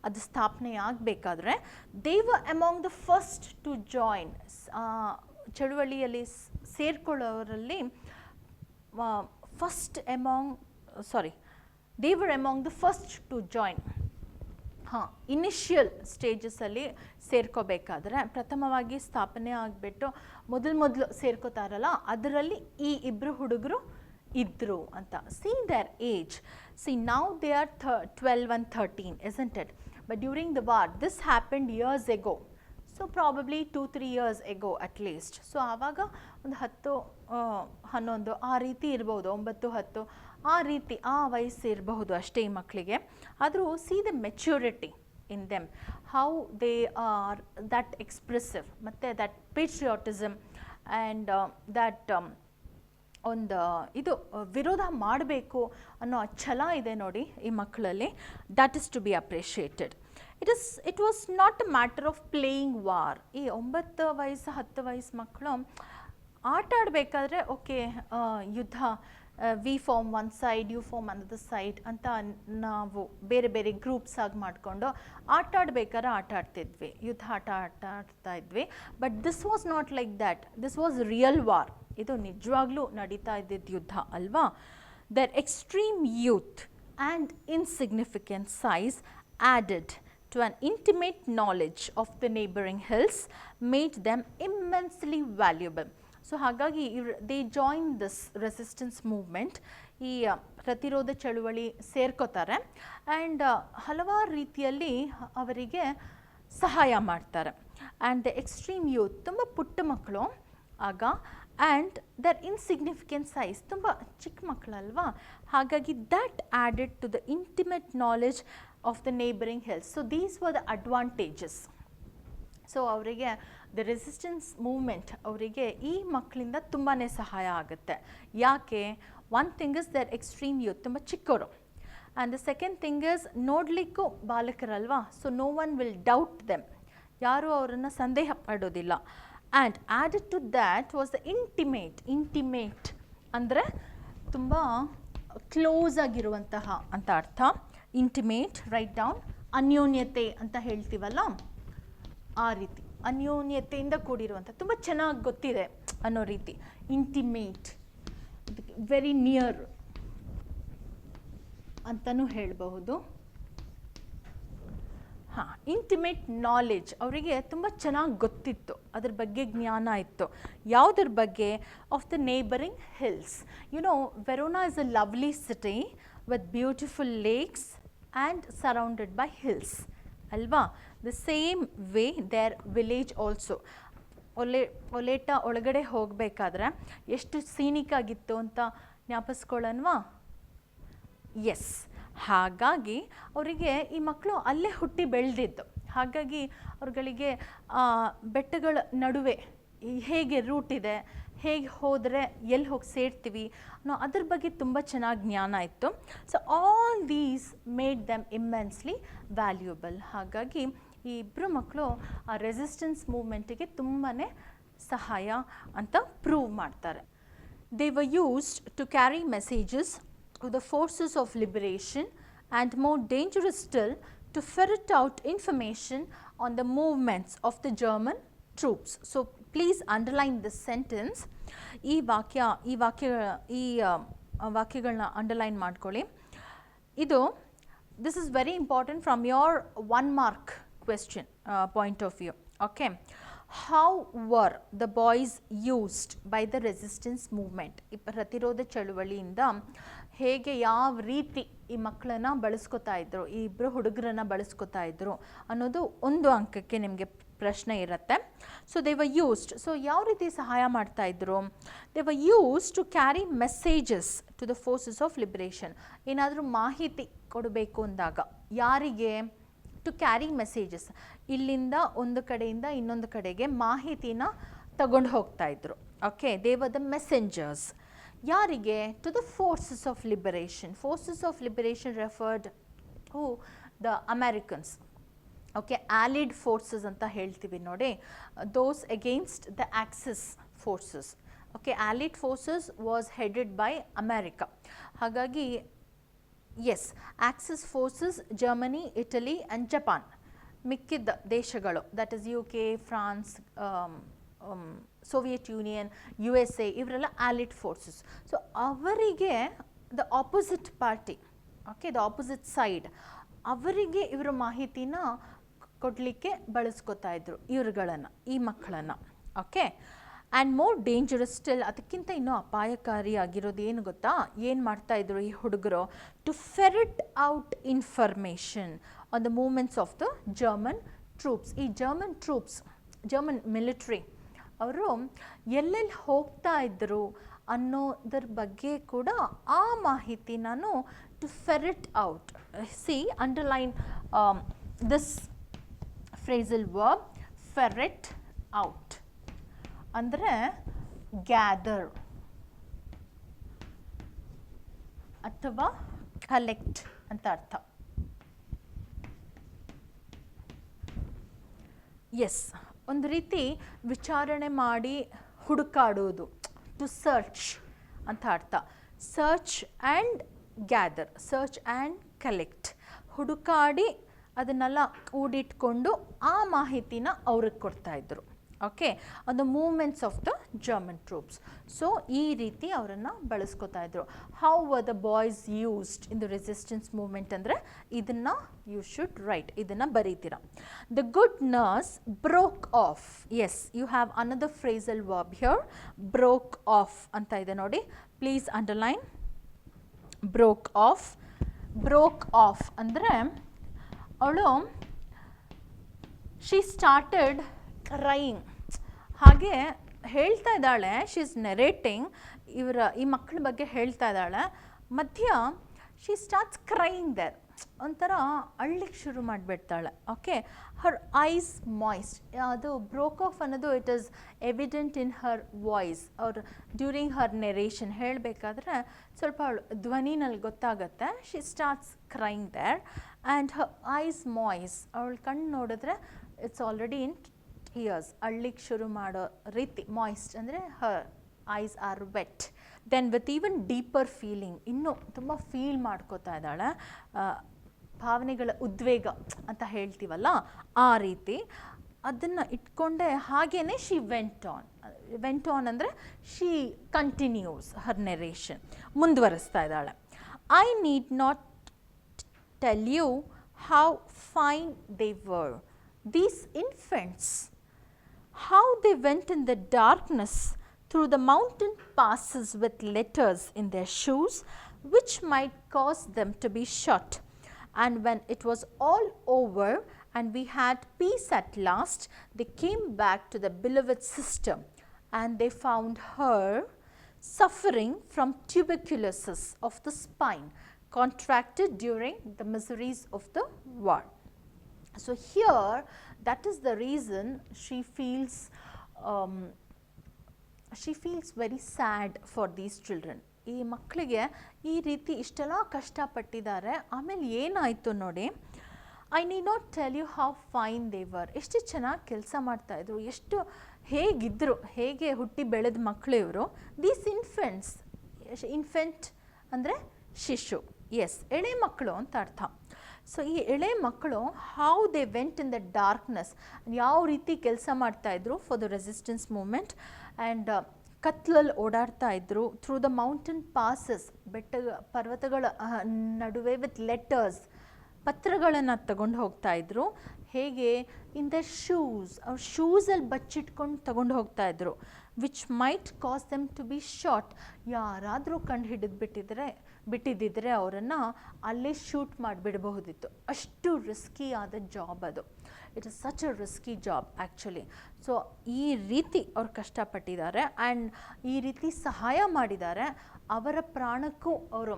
ಅದು ಸ್ಥಾಪನೆ ಆಗಬೇಕಾದ್ರೆ they were among the first to join. ಚಳುವಳಿಯಲ್ಲಿ ಸೇರ್ಕೊಳ್ಳೋರಲ್ಲಿ they were among the first to join. Initial ಸ್ಟೇಜಸ್ಸಲ್ಲಿ ಸೇರ್ಕೋಬೇಕಾದ್ರೆ ಪ್ರಥಮವಾಗಿ ಸ್ಥಾಪನೆ ಆಗಿಬಿಟ್ಟು ಮೊದಲು ಸೇರ್ಕೋತಾರಲ್ಲ, ಅದರಲ್ಲಿ ಈ ಇಬ್ಬರು ಹುಡುಗರು ಇದ್ದರು ಅಂತ. C there age, C now they are 12 and 13, isn't it? But during the war, this happened years ago. So probably 2-3 years ago at least. So ಆವಾಗ ಒಂದು 10-11 ಆ ರೀತಿ ಇರ್ಬೋದು, 9-10 ಆ ರೀತಿ ಆ ವಯಸ್ಸು ಇರಬಹುದು ಅಷ್ಟೇ ಈ ಮಕ್ಕಳಿಗೆ. ಆದರೂ C the maturity in them, how they are that expressive, ಮತ್ತು ದಟ್ ಪೇಟ್ರಿಯಾಟಿಸಮ್ ಆ್ಯಂಡ್ ದಟ್ ಒಂದು ಇದು ವಿರೋಧ ಮಾಡಬೇಕು ಅನ್ನೋ ಛಲ ಇದೆ ನೋಡಿ ಈ ಮಕ್ಕಳಲ್ಲಿ. That is to be appreciated. It was not a matter of playing war. ಈ 9 ವಯಸ್ಸು 10 ವಯಸ್ಸು ಮಕ್ಕಳು ಆಟ ಆಡಬೇಕಾದ್ರೆ ಓಕೆ, ಯುದ್ಧ, we form one side, you form another side ಅಂತ ನಾವು ಬೇರೆ ಬೇರೆ ಗ್ರೂಪ್ಸ್ ಆಗಿ ಮಾಡಿಕೊಂಡು ಆಟ ಆಡಬೇಕಾದ್ರೆ ಆಟ ಆಡ್ತಿದ್ವಿ, ಯುದ್ಧ ಆಡ್ತಾ ಇದ್ವಿ. But this was not like that, this was real war. ಇದು ನಿಜವಾಗ್ಲೂ ನಡೀತಾ ಇದ್ದಿದ್ದು ಯುದ್ಧ ಅಲ್ವಾ. Their extreme youth and insignificant size added to an intimate knowledge of the neighboring hills made them immensely valuable. So ಹಾಗಾಗಿ they join this resistance movement, ಈ ಪ್ರತಿರೋಧ ಚಳುವಳಿ ಸೇರ್ಕೋತಾರೆ ಆ್ಯಂಡ್ ಹಲವಾರು ರೀತಿಯಲ್ಲಿ ಅವರಿಗೆ ಸಹಾಯ ಮಾಡ್ತಾರೆ. ಆ್ಯಂಡ್ ದ ಎಕ್ಸ್ಟ್ರೀಮ್ ಯೂತ್, ತುಂಬ ಪುಟ್ಟ ಮಕ್ಕಳು ಆಗ, ಆ್ಯಂಡ್ ದರ್ ಇನ್ಸಿಗ್ನಿಫಿಕೆಂಟ್ ಸೈಜ್, ತುಂಬ ಚಿಕ್ಕ ಮಕ್ಕಳಲ್ವಾ, ಹಾಗಾಗಿ that added to the intimate knowledge of the neighbouring hills. So these were the advantages. So ಅವರಿಗೆ ದ ರೆಸಿಸ್ಟೆನ್ಸ್ ಮೂವ್ಮೆಂಟ್ ಅವರಿಗೆ ಈ ಮಕ್ಕಳಿಂದ ತುಂಬಾ ಸಹಾಯ ಆಗುತ್ತೆ. ಯಾಕೆ? One thing is their extreme youth, ತುಂಬ ಚಿಕ್ಕವರು, and the second thing is ನೋಡಲಿಕ್ಕೂ ಬಾಲಕರಲ್ವಾ, so no one will doubt them, ಯಾರೂ ಅವರನ್ನು ಸಂದೇಹ ಪಡೋದಿಲ್ಲ. And added to that was the intimate ಅಂದರೆ ತುಂಬ ಕ್ಲೋಸ್ ಆಗಿರುವಂತಹ ಅಂತ ಅರ್ಥ. ಇಂಟಿಮೇಟ್, ರೈಟ್ ಡೌನ್, ಅನ್ಯೋನ್ಯತೆ ಅಂತ ಹೇಳ್ತೀವಲ್ಲ ಆ ರೀತಿ, ಅನ್ಯೋನ್ಯತೆಯಿಂದ ಕೂಡಿರುವಂಥ, ತುಂಬ ಚೆನ್ನಾಗಿ ಗೊತ್ತಿದೆ ಅನ್ನೋ ರೀತಿ ಇಂಟಿಮೇಟ್. ವೆರಿ ನಿಯರ್ ಅಂತಲೂ ಹೇಳಬಹುದು. ಹಾಂ, ಇಂಟಿಮೇಟ್ ನಾಲೆಡ್ಜ್, ಅವರಿಗೆ ತುಂಬ ಚೆನ್ನಾಗಿ ಗೊತ್ತಿತ್ತು, ಅದ್ರ ಬಗ್ಗೆ ಜ್ಞಾನ ಇತ್ತು. ಯಾವುದ್ರ ಬಗ್ಗೆ? Of the neighbouring hills. You know, Verona is a lovely city with beautiful lakes and surrounded by hills ಅಲ್ವಾ? The same way their village also. ಒಲೇಟಾ ಒಳಗಡೆ ಹೋಗಬೇಕಾದ್ರೆ ಎಷ್ಟು ಸೀನಿಕ್ ಆಗಿತ್ತು ಅಂತ ಜ್ಞಾಪಿಸ್ಕೊಳ್ಳೋಣವಾ? ಎಸ್. ಹಾಗಾಗಿ ಅವರಿಗೆ ಈ ಮಕ್ಕಳು ಅಲ್ಲೇ ಹುಟ್ಟಿ ಬೆಳೆದಿದ್ದು. ಹಾಗಾಗಿ ಅವ್ರುಗಳಿಗೆ ಬೆಟ್ಟಗಳ ನಡುವೆ ಹೇಗೆ ರೂಟ್ ಇದೆ, ಹೇಗೆ ಹೋದರೆ ಎಲ್ಲಿ ಹೋಗಿ ಸೇರ್ತೀವಿ ಅನ್ನೋ ಅದ್ರ ಬಗ್ಗೆ ತುಂಬ ಚೆನ್ನಾಗಿ ಜ್ಞಾನ ಇತ್ತು. So all these made them immensely valuable. ಹಾಗಾಗಿ ಈ ಇಬ್ಬರು ಮಕ್ಕಳು ಆ ರೆಸಿಸ್ಟೆನ್ಸ್ ಮೂವ್ಮೆಂಟಿಗೆ ತುಂಬಾ ಸಹಾಯ ಅಂತ ಪ್ರೂವ್ ಮಾಡ್ತಾರೆ. They were used to carry messages to the forces of liberation, and more dangerous still, to ferret out information on the movements of the German troops. So please underline this sentence. ಈ ವಾಕ್ಯಗಳನ್ನ underline ಮಾಡ್ಕೊಳ್ಳಿ. ಇದು this is very important from your 1 mark question point of view. Okay. How were the boys used by the resistance movement? ಈ ಪ್ರತಿರೋಧ ಚಳುವಳಿಯಿಂದ ಹೇಗೆ, ಯಾವ ರೀತಿ ಈ ಮಕ್ಕಳನ್ನು ಬಳಸ್ಕೊತಾ ಇದ್ರು, ಈ ಇಬ್ಬರು ಹುಡುಗರನ್ನ ಬಳಸ್ಕೊತಾ ಇದ್ರು ಅನ್ನೋದು 1 ಅಂಕಕ್ಕೆ ನಿಮಗೆ ಪ್ರಶ್ನೆ ಇರುತ್ತೆ. So they were used, so ಯಾವ ರೀತಿ ಸಹಾಯ ಮಾಡ್ತಾ ಇದ್ರು? They were used to carry messages to the forces of liberation. ಏನಾದರೂ ಮಾಹಿತಿ ಕೊಡಬೇಕು ಅಂದಾಗ ಯಾರಿಗೆ? To carry messages. ಇಲ್ಲಿಂದ ಒಂದು ಕಡೆಯಿಂದ ಇನ್ನೊಂದು ಕಡೆಗೆ ಮಾಹಿತಿನ ತಗೊಂಡು ಹೋಗ್ತಾ ಇದ್ರು. Okay, they were the messengers. ಯಾರಿಗೆ? To the forces of liberation. Forces of liberation referred to the Americans. Okay, allied forces ಅಂತ ಹೇಳ್ತೀವಿ ನೋಡಿ, those against the Axis forces. Okay, allied forces was headed by America. ಹಾಗಾಗಿ yes, axis forces Germany, Italy and Japan. ಮಿಕ್ಕಿದ್ದ ದೇಶಗಳು, that is UK, France, Soviet Union, USA, ಇವರೆಲ್ಲ allied forces. So ಅವರಿಗೆ the opposite party, okay, the opposite side, ಅವರಿಗೆ ಇವರು ಮಾಹಿತಿನ ಕೊಡಲಿಕ್ಕೆ ಬಳಸ್ಕೊತಾ ಇದ್ರು ಇವ್ರುಗಳನ್ನು, ಈ ಮಕ್ಕಳನ್ನು. Okay, and more dangerous still, ಅದಕ್ಕಿಂತ ಇನ್ನೂ ಅಪಾಯಕಾರಿಯಾಗಿರೋದು ಏನು ಗೊತ್ತಾ? ಏನು ಮಾಡ್ತಾಯಿದ್ರು ಈ ಹುಡುಗರು? To ferret out information on the movements of the German troops. ಈ ಜರ್ಮನ್ ಟ್ರೂಪ್ಸ್, ಜರ್ಮನ್ ಮಿಲಿಟ್ರಿ ಅವರು ಎಲ್ಲೆಲ್ಲಿ ಹೋಗ್ತಾ ಇದ್ದರು ಅನ್ನೋದ್ರ ಬಗ್ಗೆ ಕೂಡ ಆ ಮಾಹಿತಿ ನಾನು to ferret out. See, underline this phrasal verb, ferret out ಅಂದರೆ ಗ್ಯಾದರ್ ಅಥವಾ ಕಲೆಕ್ಟ್ ಅಂತ ಅರ್ಥ. ಎಸ್, ಒಂದು ರೀತಿ ವಿಚಾರಣೆ ಮಾಡಿ ಹುಡುಕಾಡೋದು, ಟು ಸರ್ಚ್ ಅಂತ ಅರ್ಥ. Search and gather, search and collect, ಹುಡುಕಾಡಿ ಅದನ್ನೆಲ್ಲ ಕೂಡಿಟ್ಕೊಂಡು ಆ ಮಾಹಿತಿನ ಅವ್ರಿಗೆ ಕೊಡ್ತಾಯಿದ್ರು. Okay, on the movements of the German troops. So ಈ ರೀತಿ ಅವರನ್ನು ಬಳಸ್ಕೊತಾ ಇದ್ರು. How were the boys used in the resistance movement ಅಂದರೆ ಇದನ್ನು ಯು ಶುಡ್ ರೈಟ್, ಇದನ್ನು ಬರೀತೀರ. The good nurse broke off. Yes, you have another phrasal verb here, broke off ಅಂತ ಇದೆ ನೋಡಿ. Please underline broke off. Broke of ಅಂದರೆ ಅವಳು she started crying. ಹಾಗೆ ಹೇಳ್ತಾ ಇದ್ದಾಳೆ, ಶಿ ಇಸ್ ನೆರೇಟಿಂಗ್, ಈ ಮಕ್ಕಳ ಬಗ್ಗೆ ಹೇಳ್ತಾ ಇದ್ದಾಳೆ. ಮಧ್ಯ ಶಿ ಸ್ಟಾರ್ಟ್ಸ್ ಕ್ರೈಯಿಂಗ್ ದೇರ್, ಒಂಥರ ಅಳ್ಳಿಕ್ಕೆ ಶುರು ಮಾಡಿಬಿಡ್ತಾಳೆ. Okay, her eyes moist. ಅದು ಬ್ರೋಕ್ ಆಫ್ ಅನ್ನೋದು it is evident in her voice ಅವ್ರ ಡ್ಯೂರಿಂಗ್ ಹರ್ ನೆರೇಷನ್. ಹೇಳಬೇಕಾದ್ರೆ ಸ್ವಲ್ಪ ಧ್ವನಿನಲ್ಲಿ ಗೊತ್ತಾಗುತ್ತೆ. She starts crying there and her eyes moist. ಅವಳ ಕಣ್ಣು ನೋಡಿದ್ರೆ ಇಟ್ಸ್ ಆಲ್ರೆಡಿ ಇನ್ tears, ಅಳ್ಳಿಕ್ಕೆ ಶುರು ಮಾಡೋ ರೀತಿ. ಮಾಯ್ಸ್ಟ್ ಅಂದರೆ her eyes are wet. Then with even deeper feeling, ಇನ್ನೂ ತುಂಬ ಫೀಲ್ ಮಾಡ್ಕೋತಾ ಇದ್ದಾಳೆ, ಭಾವನೆಗಳ ಉದ್ವೇಗ ಅಂತ ಹೇಳ್ತೀವಲ್ಲ ಆ ರೀತಿ. ಅದನ್ನು ಇಟ್ಕೊಂಡೆ ಹಾಗೇ ಶಿ ವೆಂಟ್ ಆನ್ ಅಂದರೆ ಶಿ ಕಂಟಿನ್ಯೂಸ್ ಹರ್ ನೆರೇಷನ್, ಮುಂದುವರಿಸ್ತಾ ಇದ್ದಾಳೆ. I need not tell you how fine they were, these infants, how they went in the darkness through the mountain passes with letters in their shoes which might cause them to be shot. And when it was all over and we had peace at last, they came back to the beloved sister, and they found her suffering from tuberculosis of the spine contracted during the miseries of the war. So here, that is the reason she feels very sad for these children. ಈ ಮಕ್ಕಳಿಗೆ ಈ ರೀತಿ ಇಷ್ಟೆಲ್ಲ ಕಷ್ಟಪಟ್ಟಿದ್ದಾರೆ, ಆಮೇಲೆ ಏನಾಯಿತು ನೋಡಿ. I need not tell you how fine they were, ಎಷ್ಟು ಚೆನ್ನಾಗಿ ಕೆಲಸ ಮಾಡ್ತಾಯಿದ್ರು, ಎಷ್ಟು ಹೇಗಿದ್ದರು, ಹೇಗೆ ಹುಟ್ಟಿ ಬೆಳೆದ ಮಕ್ಕಳು ಇವರು. ದೀಸ್ ಇನ್ಫೆಂಟ್ ಅಂದರೆ ಶಿಶು, ಎಸ್ ಎಳೆ ಮಕ್ಕಳು ಅಂತ ಅರ್ಥ. ಸೊ ಈ ಎಳೆ ಮಕ್ಕಳು how they went in the darkness, ಯಾವ ರೀತಿ ಕೆಲಸ ಮಾಡ್ತಾಯಿದ್ರು for the resistance movement, and ಕತ್ಲಲ್ಲಿ ಓಡಾಡ್ತಾ ಇದ್ರು. ಥ್ರೂ ದ ಮೌಂಟೇನ್ ಪಾಸಸ್, ಪರ್ವತಗಳ ನಡುವೆ ವಿತ್ ಲೆಟರ್ಸ್, ಪತ್ರಗಳನ್ನು ತಗೊಂಡು ಹೋಗ್ತಾ ಇದ್ರು. ಹೇಗೆ? ಇನ್ ದ ಶೂಸ್, ಅವ್ರ ಶೂಸಲ್ಲಿ ಬಚ್ಚಿಟ್ಕೊಂಡು ತಗೊಂಡು ಹೋಗ್ತಾ ಇದ್ರು. Which might cause them to be shot, ಯಾರಾದರೂ ಕಂಡು ಬಿಟ್ಟಿದ್ದರೆ ಅವರನ್ನು ಅಲ್ಲೇ ಶೂಟ್ ಮಾಡಿಬಿಡಬಹುದಿತ್ತು. ಅಷ್ಟು ರಿಸ್ಕಿ ಆದ ಜಾಬ್ ಅದು. It is such a risky job actually. So ಈ ರೀತಿ ಅವ್ರು ಕಷ್ಟಪಟ್ಟಿದ್ದಾರೆ ಆ್ಯಂಡ್ ಈ ರೀತಿ ಸಹಾಯ ಮಾಡಿದ್ದಾರೆ. ಅವರ ಪ್ರಾಣಕ್ಕೂ ಅವರು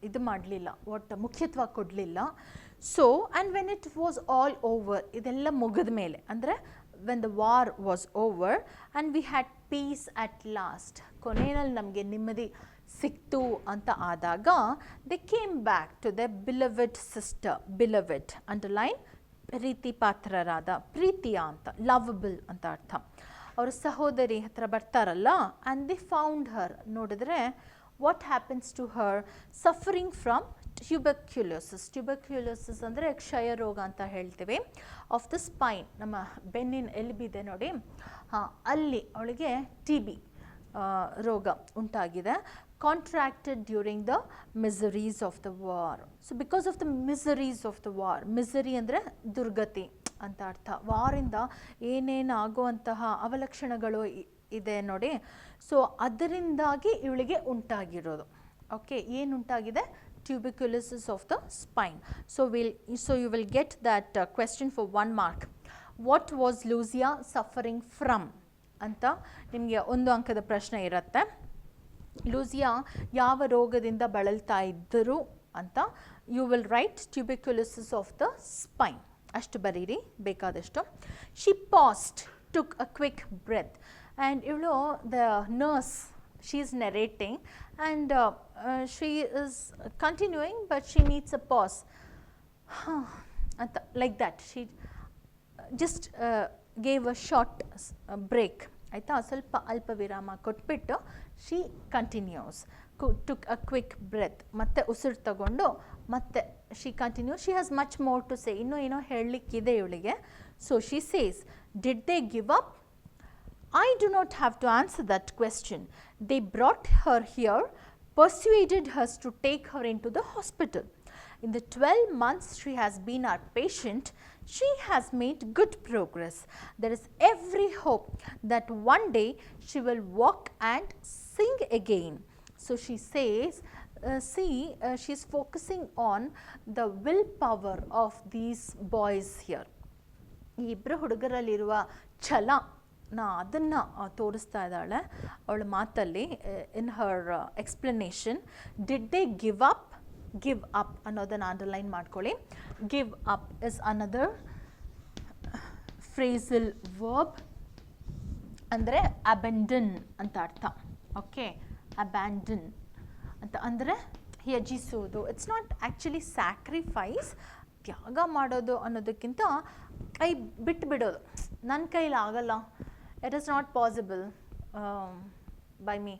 ಇದು ಮಾಡಲಿಲ್ಲ, ಒಟ್ಟು ಮುಖ್ಯತ್ವ ಕೊಡಲಿಲ್ಲ. So and when it was all over, ಇದೆಲ್ಲ ಮುಗಿದ ಮೇಲೆ ಅಂದರೆ when the war was over and we had peace at last, ಕೊನೆಯಲ್ಲಿ ನಮಗೆ ನೆಮ್ಮದಿ ಸಿಕ್ತು ಅಂತ ಆದಾಗ, they came back to their beloved sister, beloved underline ಪ್ರೀತಿ ಪಾತ್ರರಾದ, ಪ್ರೀತಿಯ ಅಂತ, ಲವಬಲ್ ಅಂತ ಅರ್ಥ. ಅವರ ಸಹೋದರಿ ಹತ್ರ ಬರ್ತಾರಲ್ಲ, and they found her, ನೋಡಿದ್ರೆ what happens to her, suffering from tuberculosis ಅಂದರೆ ಕ್ಷಯ ರೋಗ ಅಂತ ಹೇಳ್ತೀವಿ, ಆಫ್ ದ ಸ್ಪೈನ್, ನಮ್ಮ ಬೆನ್ನಿನ ಎಲುಬಿದೆ ನೋಡಿ, ಅಲ್ಲಿ ಅವಳಿಗೆ TB ರೋಗ ಉಂಟಾಗಿದೆ. Contracted during the miseries of the war. So because of the miseries of the war, misery ಅಂದರೆ ದುರ್ಗತಿ ಅಂತ ಅರ್ಥ. ವಾರಿಂದ ಏನೇನು ಆಗುವಂತಹ ಅವಲಕ್ಷಣಗಳು ಇದೆ ನೋಡಿ, ಸೊ ಅದರಿಂದಾಗಿ ಇವಳಿಗೆ ಉಂಟಾಗಿರೋದು. ಓಕೆ, ಏನು ಉಂಟಾಗಿದೆ? Tuberculosis of the spine. So you will get that question for 1 mark. What was Lucia suffering from ಅಂತ ನಿಮಗೆ 1 ಅಂಕದ ಪ್ರಶ್ನೆ ಇರುತ್ತೆ. ಲೂಸಿಯಾ ಯಾವ ರೋಗದಿಂದ ಬಳಲ್ತಾ ಇದ್ದರು ಅಂತ. You will write tuberculosis of the spine, ಅಷ್ಟು ಬರೀರಿ ಬೇಕಾದಷ್ಟು. She paused, took a quick breath, and ಇವಳು the nurse, she is narrating and she is continuing but she needs a pause like that. She just gave a short break, ಆಯಿತಾ, ಸ್ವಲ್ಪ ಅಲ್ಪ ವಿರಾಮ ಕೊಟ್ಬಿಟ್ಟು she continues, took a quick breath, ಮತ್ತೆ ಉಸಿರು ತಗೊಂಡು ಮತ್ತೆ she continues. She has much more to say, ಇನ್ನೂ ಏನೋ ಹೇಳಲಿಕ್ಕಿದೆ ಇವಳಿಗೆ. So she says, did they give up? I do not have to answer that question. They brought her here, persuaded us to take her into the hospital. In the 12 months she has been our patient, she has made good progress. There is every hope that one day she will walk and sing again. So she says, she is focusing on the willpower of these boys here. ಈ ಇಬ್ಬರು ಹುಡುಗರಲ್ಲಿರುವ ಛಲ ಅದನ್ನು ತೋರಿಸ್ತಾ ಇದ್ದಾಳೆ ಅವಳ ಮಾತಲ್ಲಿ. In her explanation, did they give up ಅನ್ನೋದನ್ನು underline ಮಾಡ್ಕೊಳ್ಳಿ. Give up is another phrasal verb, ಅಂದರೆ ಅಬೆಂಡನ್ ಅಂತ ಅರ್ಥ. ಓಕೆ, ಅಬ್ಯಾಂಡನ್ ಅಂತ ಅಂದರೆ ತ್ಯಜಿಸೋದು. ಇಟ್ಸ್ ನಾಟ್ ಆ್ಯಕ್ಚುಲಿ ಸ್ಯಾಕ್ರಿಫೈಸ್, ತ್ಯಾಗ ಮಾಡೋದು ಅನ್ನೋದಕ್ಕಿಂತ ಕೈ ಬಿಟ್ಟುಬಿಡೋದು. ನನ್ನ ಕೈಲಿ ಆಗಲ್ಲ, it is not possible by me,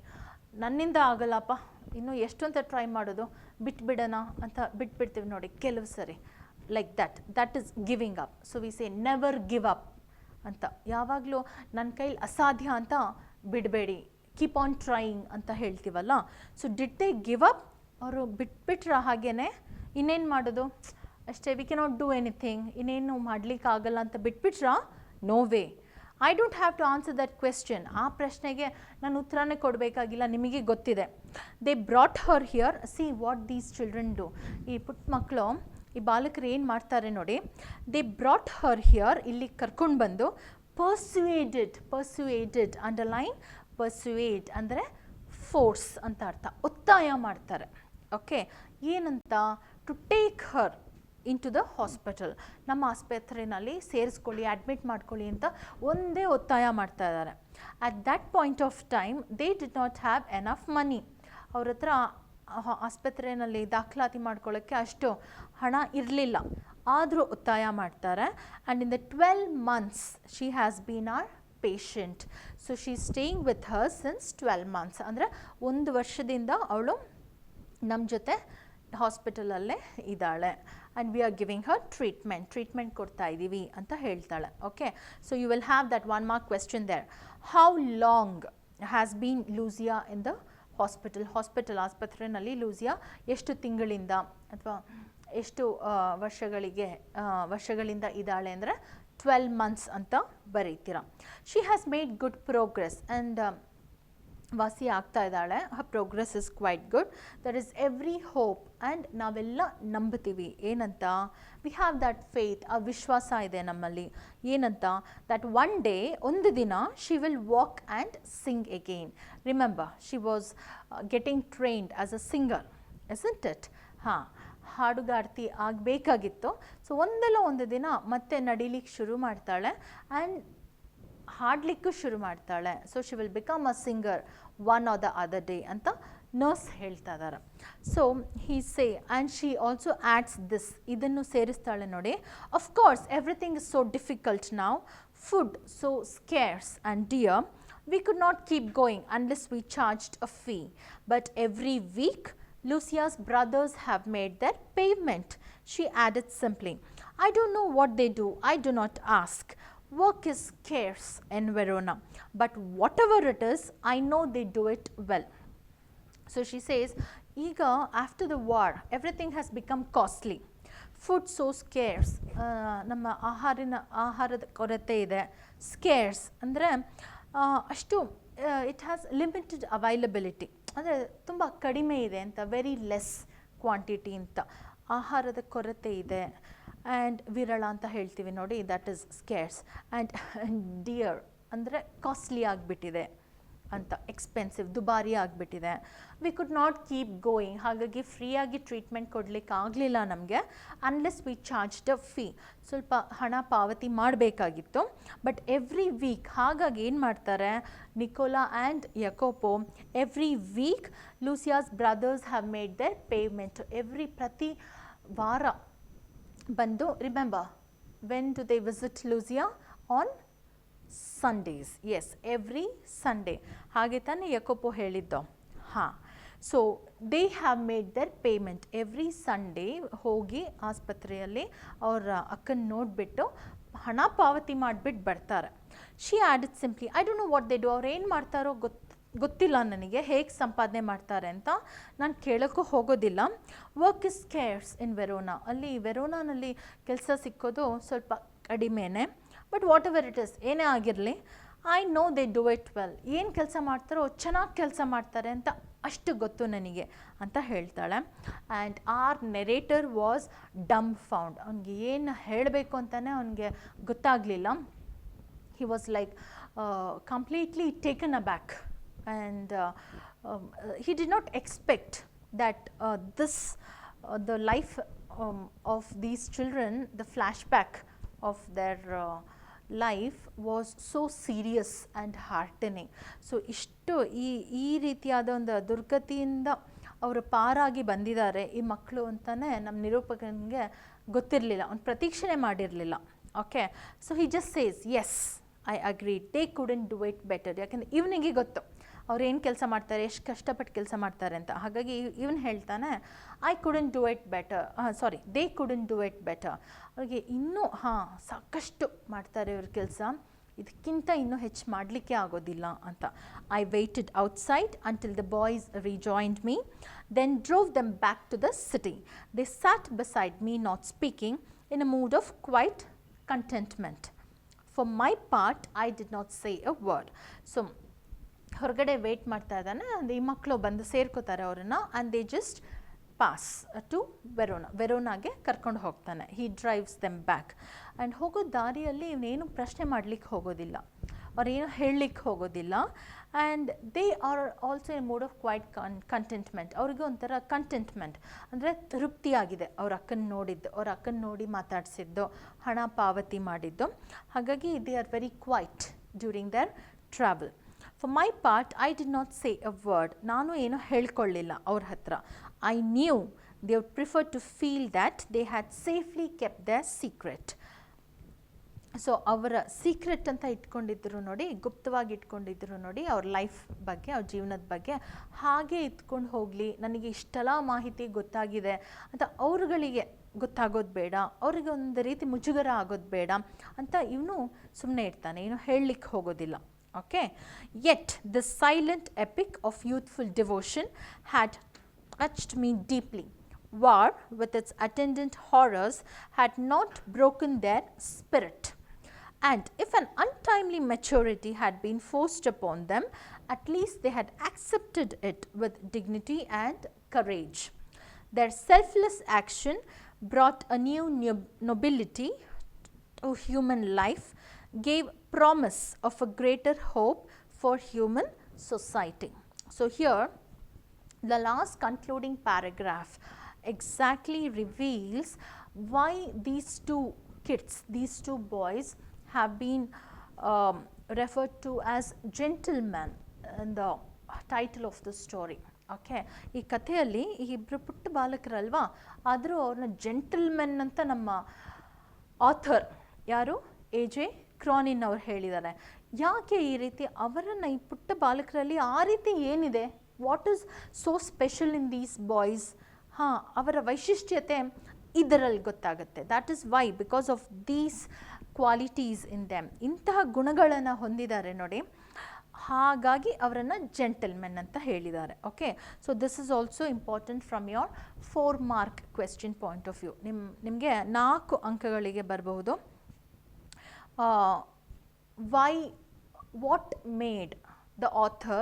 ನನ್ನಿಂದ ಆಗಲ್ಲಪ್ಪ, ಇನ್ನೂ ಎಷ್ಟು ಅಂತ ಟ್ರೈ ಮಾಡೋದು, ಬಿಟ್ಬಿಡೋಣ ಅಂತ ಬಿಟ್ಬಿಡ್ತೀವಿ ನೋಡಿ ಕೆಲವು ಸರಿ. like that is giving up. So we say never give up ಅಂತ. ಯಾವಾಗಲೂ ನನ್ನ ಕೈಲಿ ಅಸಾಧ್ಯ ಅಂತ ಬಿಡಬೇಡಿ, ಕೀಪ್ ಆನ್ ಟ್ರೈಯಿಂಗ್ ಅಂತ ಹೇಳ್ತೀವಲ್ಲ. So did they give up? ಅವರು ಬಿಟ್ಬಿಟ್ರ ಹಾಗೇನೆ? ಇನ್ನೇನು ಮಾಡೋದು ಅಷ್ಟೇ, ವಿ ಕೆನಾಟ್ ಡೂ ಎನಿಥಿಂಗ್, ಇನ್ನೇನು ಮಾಡಲಿಕ್ಕಾಗಲ್ಲ ಅಂತ ಬಿಟ್ಬಿಟ್ರಾ? No way. I don't have to answer that question. ಆ ಪ್ರಶ್ನೆಗೆ ನಾನು ಉತ್ತರನೇ ಕೊಡಬೇಕಾಗಿಲ್ಲ, ನಿಮಗೆ ಗೊತ್ತಿದೆ. They brought her here. See what these children do. ಈ ಪುಟ್ಟ ಮಕ್ಕಳು, ಈ ಬಾಲಕರು ಏನು ಮಾಡ್ತಾರೆ ನೋಡಿ. ದೇ ಬ್ರಾಟ್ ಹರ್ ಹಿಯರ್, ಇಲ್ಲಿ ಕರ್ಕೊಂಡು ಬಂದು ಪರ್ಸುವೇಡೆಡ್ ಅಂಡರ್ಲೈನ್, ಪರ್ಸುವೇಡ್ ಅಂದರೆ ಫೋರ್ಸ್ ಅಂತ ಅರ್ಥ, ಒತ್ತಾಯ ಮಾಡ್ತಾರೆ. ಓಕೆ, ಏನಂತ? To take her into the hospital, ನಮ್ಮ ಆಸ್ಪತ್ರೆಯಲ್ಲಿ ಸೇರಿಸ್ಕೊಳ್ಳಿ, ಅಡ್ಮಿಟ್ ಮಾಡ್ಕೊಳ್ಳಿ ಅಂತ ಒಂದೇ ಒತ್ತಾಯ ಮಾಡ್ತಾ ಇದ್ದಾರೆ. At that point of time they did not have enough money. ಅವ್ರ ಹತ್ರ ಆಸ್ಪತ್ರೆಯಲ್ಲಿ ದಾಖಲಾತಿ ಮಾಡ್ಕೊಳ್ಳೋಕ್ಕೆ ಅಷ್ಟು ಹಣ ಇರಲಿಲ್ಲ, ಆದರೂ ಒತ್ತಾಯ ಮಾಡ್ತಾರೆ. And in the 12 months she has been our patient. So she is staying with her since 12 months. ಅಂದರೆ 1 ವರ್ಷದಿಂದ ಅವಳು ನಮ್ಮ ಜೊತೆ ಹಾಸ್ಪಿಟಲಲ್ಲೇ ಇದ್ದಾಳೆ. And we are giving her treatment ಕೊಡ್ತಾ ಇದ್ದೀವಿ ಅಂತ ಹೇಳ್ತಾಳೆ. Okay, so you will have that 1 mark question there. How long has been Lucia in the ಆಸ್ಪತ್ರೆಯಲ್ಲಿ ಲೂಸಿಯಾ ಎಷ್ಟು ತಿಂಗಳಿಂದ ಅಥವಾ ಎಷ್ಟು ವರ್ಷಗಳಿಂದ ಇದ್ದಾಳೆ ಅಂದರೆ 12 months ಅಂತ ಬರೀತೀರ. She has made good progress and ವಾಸಿ ಆಗ್ತಾ ಇದ್ದಾಳೆ. Her progress is quite good. There is every hope. And ನಾವೆಲ್ಲ ನಂಬ್ತೀವಿ ಏನಂತ? We have that faith. ಆ ವಿಶ್ವಾಸ ಇದೆ ನಮ್ಮಲ್ಲಿ. ಏನಂತ? ದಟ್ ಒನ್ ಡೇ, ಒಂದು ದಿನ, she will walk and Singh again. Remember, she was getting trained as a singer, isn't it? ಹಾಂ, ಹಾಡುಗಾರ್ತಿ ಆಗಬೇಕಾಗಿತ್ತು. ಸೊ ಒಂದಲ್ಲ ಒಂದು ದಿನ ಮತ್ತೆ ನಡಿಲಿಕ್ಕೆ ಶುರು ಮಾಡ್ತಾಳೆ ಆ್ಯಂಡ್ ಹಾಡಲಿಕ್ಕೂ ಶುರು ಮಾಡ್ತಾಳೆ. So she will become a singer one or the other day ಅಂತ ನರ್ಸ್ ಹೇಳ್ತಾ ಇದ್ದಾರೆ. So he say and she also adds this, ಇದನ್ನು ಸೇರಿಸ್ತಾಳೆ ನೋಡಿ. Of course everything is so difficult ನಾವು, food so scarce and dear, we could not keep going unless we charged a fee. But every week Lucia's brothers have made their payment. She added simply, I don't know what they do, I do not ask. Work is scarce in Verona, but whatever it is, I know they do it well. So she says, Ega, after the war, everything has become costly. Food so scarce. ನಮ್ಮ ಆಹಾರದ ಕೊರತೆ ಇದೆ. Scarce ಅಂದರೆ ಅಷ್ಟು, it has limited availability, ಅಂದರೆ ತುಂಬ ಕಡಿಮೆ ಇದೆ ಅಂತ, ವೆರಿ ಲೆಸ್ ಕ್ವಾಂಟಿಟಿ ಅಂತ. ಆಹಾರದ ಕೊರತೆ ಇದೆ. ಆ್ಯಂಡ್ ವಿರಳ ಅಂತ ಹೇಳ್ತೀವಿ ನೋಡಿ, that is scarce. And dear ಅಂದರೆ ಕಾಸ್ಟ್ಲಿ ಆಗಿಬಿಟ್ಟಿದೆ ಅಂತ, ಎಕ್ಸ್ಪೆನ್ಸಿವ್, ದುಬಾರಿ ಆಗಿಬಿಟ್ಟಿದೆ. V could not keep going, ಹಾಗಾಗಿ ಫ್ರೀಯಾಗಿ ಟ್ರೀಟ್ಮೆಂಟ್ ಕೊಡಲಿಕ್ಕೆ ಆಗಲಿಲ್ಲ ನಮಗೆ. Unless we charged a fee, ಸ್ವಲ್ಪ ಹಣ ಪಾವತಿ ಮಾಡಬೇಕಾಗಿತ್ತು. ಬಟ್ ಎವ್ರಿ ವೀಕ್, ಹಾಗಾಗಿ ಏನು ಮಾಡ್ತಾರೆ Nicola and Jacopo, every week Lucia's brothers have made their payment. ಪ್ರತಿ ವಾರ ಬಂದು, remember when do they visit Lucia? On Sundays. Yes, every Sunday. ಹಾಗೆ ತಾನೇ ಯಾಕೋಬೋ ಹೇಳಿದ್ದು? ಹಾಂ. So they have made their payment. Every Sunday ಹೋಗಿ ಆಸ್ಪತ್ರೆಯಲ್ಲಿ ಅವರ ಅಕ್ಕನ ನೋಡಿಬಿಟ್ಟು ಹಣ ಪಾವತಿ ಮಾಡಿಬಿಟ್ಟು ಬರ್ತಾರೆ. She added simply, I don't know what they do. ಅವ್ರು ಏನು ಮಾಡ್ತಾರೋ ಗೊತ್ತಿಲ್ಲ ನನಗೆ, ಹೇಗೆ ಸಂಪಾದನೆ ಮಾಡ್ತಾರೆ ಅಂತ ನಾನು ಕೇಳೋಕ್ಕೂ ಹೋಗೋದಿಲ್ಲ. Work is scarce in Verona. ಅಲ್ಲಿ ವೆರೋನಾನಲ್ಲಿ ಕೆಲಸ ಸಿಕ್ಕೋದು ಸ್ವಲ್ಪ ಕಡಿಮೆನೇ. But what ever it is, ಏನೇ ಆಗಿರಲಿ, I know they do it well. ಏನು ಕೆಲಸ ಮಾಡ್ತಾರೋ ಚೆನ್ನಾಗಿ ಕೆಲಸ ಮಾಡ್ತಾರೆ ಅಂತ ಅಷ್ಟು ಗೊತ್ತು ನನಗೆ ಅಂತ ಹೇಳ್ತಾಳೆ. And our narrator was dumbfounded. ಅವ್ನಿಗೆ ಏನು ಹೇಳಬೇಕು ಅಂತಲೇ ಅವನಿಗೆ ಗೊತ್ತಾಗಲಿಲ್ಲ. He was like completely taken aback. And he did not expect that the life of these children, the flashback of their life was so serious and heartening. So ಇಷ್ಟು ಈ ರೀತಿಯಾದ ಒಂದು ದುರ್ಗತಿಯಿಂದ ಅವರು ಪಾರಾಗಿ ಬಂದಿದ್ದಾರೆ ಈ ಮಕ್ಕಳು ಅಂತಲೇ ನಮ್ಮ ನಿರೂಪಕನಿಗೆ ಗೊತ್ತಿರಲಿಲ್ಲ, ಅವ್ನು ಪ್ರತೀಕ್ಷಣೆ ಮಾಡಿರಲಿಲ್ಲ. Okay, so he just says, yes, I agree, they couldn't do it better. ಯಾಕೆಂದರೆ ಇವನಿಗೆ ಗೊತ್ತು ಅವ್ರು ಏನು ಕೆಲಸ ಮಾಡ್ತಾರೆ, ಎಷ್ಟು ಕಷ್ಟಪಟ್ಟು ಕೆಲಸ ಮಾಡ್ತಾರೆ ಅಂತ. ಹಾಗಾಗಿ ಇವನು ಹೇಳ್ತಾನೆ I couldn't do it better, sorry they couldn't do it better. ಅವ್ರಿಗೆ ಇನ್ನೂ ಸಾಕಷ್ಟು ಮಾಡ್ತಾರೆ ಇವ್ರ ಕೆಲಸ, ಇದಕ್ಕಿಂತ ಇನ್ನೂ ಹೆಚ್ಚು ಮಾಡಲಿಕ್ಕೆ ಆಗೋದಿಲ್ಲ ಅಂತ. I waited outside until the boys rejoined me, then drove them back to the city. They sat beside me not speaking in a mood of quiet contentment. For my part, I did not say a word. So, ಹೊರಗಡೆ wait ಮಾಡ್ತಾ ಇದ್ದಾನೆ, ಅಂದರೆ ಈ ಮಕ್ಕಳು ಬಂದು ಸೇರ್ಕೋತಾರೆ ಅವರನ್ನು, and they just pass to ವೆರೋನಾಗೆ ಕರ್ಕೊಂಡು ಹೋಗ್ತಾನೆ. He drives them back. And ಹೋಗೋ ದಾರಿಯಲ್ಲಿ ಇವನೇನು ಪ್ರಶ್ನೆ ಮಾಡಲಿಕ್ಕೆ ಹೋಗೋದಿಲ್ಲ, ಅವರೇನು ಹೇಳಲಿಕ್ಕೆ ಹೋಗೋದಿಲ್ಲ. And they are also a mood of quiet contentment. ಅವ್ರಿಗೆ ಒಂಥರ ಕಂಟೆಂಟ್ಮೆಂಟ್ ಅಂದರೆ ತೃಪ್ತಿಯಾಗಿದೆ ಅವ್ರ ಅಕ್ಕನ ನೋಡಿದ್ದು, ಅವ್ರ ಅಕ್ಕನ ನೋಡಿ ಮಾತಾಡಿಸಿದ್ದು, ಹಣ ಪಾವತಿ ಮಾಡಿದ್ದು. ಹಾಗಾಗಿ they are very quiet during their travel. For my part I did not say a word. ನಾನು ಏನೂ ಹೇಳ್ಕೊಳ್ಳಿಲ್ಲ ಅವ್ರ ಹತ್ರ. I knew they would prefer to feel that they had safely kept the secret. So ಅವರ secret ಅಂತ ಇಟ್ಕೊಂಡಿದ್ರು ನೋಡಿ, ಗುಪ್ತವಾಗಿ ಇಟ್ಕೊಂಡಿದ್ರು ನೋಡಿ ಅವ್ರ ಲೈಫ್ ಬಗ್ಗೆ, ಅವ್ರ ಜೀವನದ ಬಗ್ಗೆ. ಹಾಗೆ ಇಟ್ಕೊಂಡು ಹೋಗಲಿ, ನನಗೆ ಇಷ್ಟೆಲ್ಲ ಮಾಹಿತಿ ಗೊತ್ತಾಗಿದೆ ಅಂತ ಅವ್ರುಗಳಿಗೆ ಗೊತ್ತಾಗೋದು ಬೇಡ, ಅವ್ರಿಗೆ ಒಂದು ರೀತಿ ಮುಜುಗರ ಆಗೋದು ಬೇಡ ಅಂತ ಇವನು ಸುಮ್ಮನೆ ಇರ್ತಾನೆ, ಏನು ಹೇಳಲಿಕ್ಕೆ ಹೋಗೋದಿಲ್ಲ. Okay, yet the silent epic of youthful devotion had touched me deeply. War, with its attendant horrors, had not broken their spirit. And if an untimely maturity had been forced upon them, at least they had accepted it with dignity and courage. Their selfless action brought a new nobility to human life, gave promise of a greater hope for human society. So here the last concluding paragraph exactly reveals why these two kids, these two boys have been referred to as gentlemen in the title of the story. Okay, ಈ ಕಥೆಯಲ್ಲಿ ಈ ಇಬ್ಬರು ಪುಟ್ಟ ಬಾಲಕರಲ್ವಾ, ಆದರೂ ಅವ್ರನ್ನ gentlemen ಅಂತ ನಮ್ಮ author ಯಾರು ಎ.ಜೆ. ಕ್ರಾನಿನ್ ಅವ್ರು ಹೇಳಿದ್ದಾರೆ. ಯಾಕೆ ಈ ರೀತಿ ಅವರನ್ನು, ಈ ಪುಟ್ಟ ಬಾಲಕರಲ್ಲಿ ಆ ರೀತಿ ಏನಿದೆ, what is so special in these boys? ಅವರ ವೈಶಿಷ್ಟ್ಯತೆ ಇದರಲ್ಲಿ ಗೊತ್ತಾಗುತ್ತೆ. That is why, because of these qualities in them. ಇಂತಹ ಗುಣಗಳನ್ನು ಹೊಂದಿದ್ದಾರೆ ನೋಡಿ, ಹಾಗಾಗಿ ಅವರನ್ನು ಜೆಂಟಲ್ಮೆನ್ ಅಂತ ಹೇಳಿದ್ದಾರೆ. Okay, so this is also important from your 4 mark question point of view. ನಿಮಗೆ 4 ಅಂಕಗಳಿಗೆ ಬರಬಹುದು. what made the author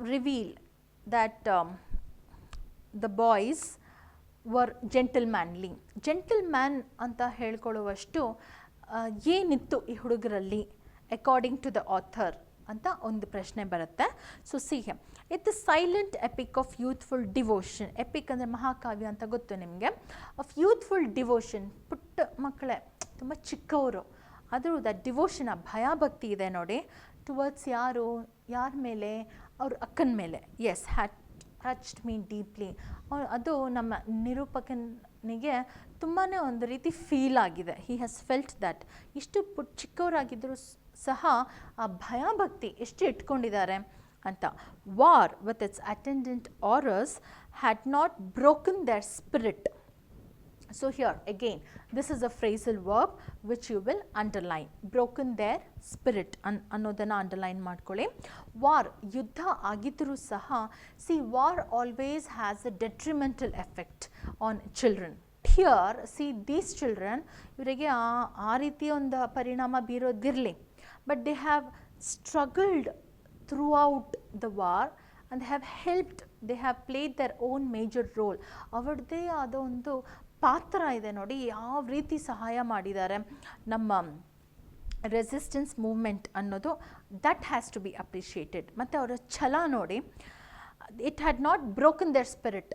reveal that the boys were gentlemanly. Gentleman ಅಂತ ಹೇಳ್ಕೊಳ್ಳುವಷ್ಟು ಏನಿತ್ತು ಈ ಹುಡುಗರಲ್ಲಿ ಅಕಾರ್ಡಿಂಗ್ ಟು ದ ಆಥರ್ ಅಂತ ಒಂದು ಪ್ರಶ್ನೆ ಬರುತ್ತೆ. So C him, it the silent EPIC of youthful devotion. EPIC ಅಂದರೆ ಮಹಾಕಾವ್ಯ ಅಂತ ಗೊತ್ತು ನಿಮಗೆ. ಆಫ್ ಯೂತ್ಫುಲ್ ಡಿವೋಷನ್, ಪುಟ್ಟ ಮಕ್ಕಳೇ, ತುಂಬ ಚಿಕ್ಕವರು, ಆದರೂ ದಟ್ ಡಿವೋಷನ್, ಆ ಭಯಭಕ್ತಿ ಇದೆ ನೋಡಿ, ಟುವರ್ಡ್ಸ್ ಯಾರ ಮೇಲೆ? ಅವ್ರ ಅಕ್ಕನ ಮೇಲೆ. Yes, had touched me deeply. ಅದು ನಮ್ಮ ನಿರೂಪಕನಿಗೆ ತುಂಬಾ ಒಂದು ರೀತಿ ಫೀಲ್ ಆಗಿದೆ. He has felt that. ಇಷ್ಟು ಚಿಕ್ಕವರಾಗಿದ್ದರೂ ಸಹ ಆ ಭಯಭಕ್ತಿ ಎಷ್ಟು ಇಟ್ಕೊಂಡಿದ್ದಾರೆ ಅಂತ. War with its attendant horrors had not broken their spirit. So here again, this is a phrasal verb which you will underline. Broken their spirit ಅನ್ನೋದನ್ನು ಅಂಡರ್ಲೈನ್ ಮಾಡ್ಕೊಳ್ಳಿ. ವಾರ್, ಯುದ್ಧ ಆಗಿದ್ದರೂ ಸಹ, see war always has a detrimental effect on children. Here see these children, ಇವರಿಗೆ ಆ ರೀತಿಯ ಒಂದು ಪರಿಣಾಮ ಬೀರೋದಿರಲಿ, but they have struggled throughout the war and they have helped, they have played their own major role. ಅವರದೇ ಆದ ಒಂದು ಪಾತ್ರ ಇದೆ ನೋಡಿ, ಯಾವ ರೀತಿ ಸಹಾಯ ಮಾಡಿದ್ದಾರೆ ನಮ್ಮ ರೆಸಿಸ್ಟೆನ್ಸ್ ಮೂವ್ಮೆಂಟ್ ಅನ್ನೋದು. That has to be appreciated. ಮತ್ತು ಅವರ ಛಲ ನೋಡಿ, it had not broken their spirit.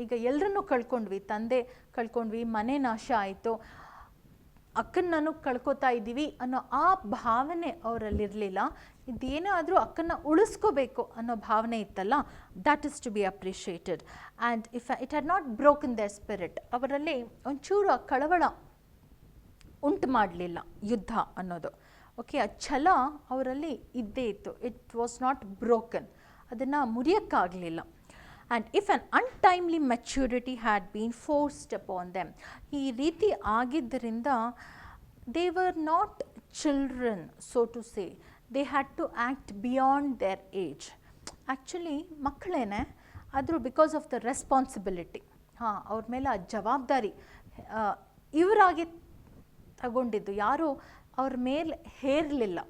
ಈಗ ಎಲ್ಲರನ್ನೂ ಕಳ್ಕೊಂಡ್ವಿ, ತಂದೆ ಕಳ್ಕೊಂಡ್ವಿ, ಮನೆ ನಾಶ ಆಯಿತು, ಅಕ್ಕನನ್ನು ಕಳ್ಕೊತಾ ಇದ್ದೀವಿ ಅನ್ನೋ ಆ ಭಾವನೆ ಅವರಲ್ಲಿರಲಿಲ್ಲ. ಇದೇನೇ ಆದರೂ ಅಕ್ಕನ್ನ ಉಳಿಸ್ಕೋಬೇಕು ಅನ್ನೋ ಭಾವನೆ ಇತ್ತಲ್ಲ, that is to be appreciated. And it had not broken their spirit. ಅವರಲ್ಲಿ ಒಂಚೂರು ಆ ಕಳವಳ ಉಂಟು ಮಾಡಲಿಲ್ಲ ಯುದ್ಧ ಅನ್ನೋದು. ಓಕೆ, ಆ ಛಲ ಅವರಲ್ಲಿ ಇದ್ದೇ ಇತ್ತು. ಇಟ್ ವಾಸ್ ನಾಟ್ ಬ್ರೋಕನ್, ಅದನ್ನು ಮುರಿಯೋಕ್ಕಾಗಲಿಲ್ಲ. And if an untimely maturity had been forced upon them, ಈ ರೀತಿ ಆಗಿದ್ದರಿಂದ they were not children, so to say, they had to act beyond their age. Actually ಮಕ್ಕಳೇನೆ, ಆದರೂ ಬಿಕಾಸ್ ಆಫ್ ದ ರೆಸ್ಪಾನ್ಸಿಬಿಲಿಟಿ, ಅವ್ರ ಮೇಲೆ ಆ ಜವಾಬ್ದಾರಿ ಇವರಾಗಿ ತಗೊಂಡಿದ್ದು, ಯಾರೂ ಅವ್ರ ಮೇಲೆ ಹೇರಲಿಲ್ಲ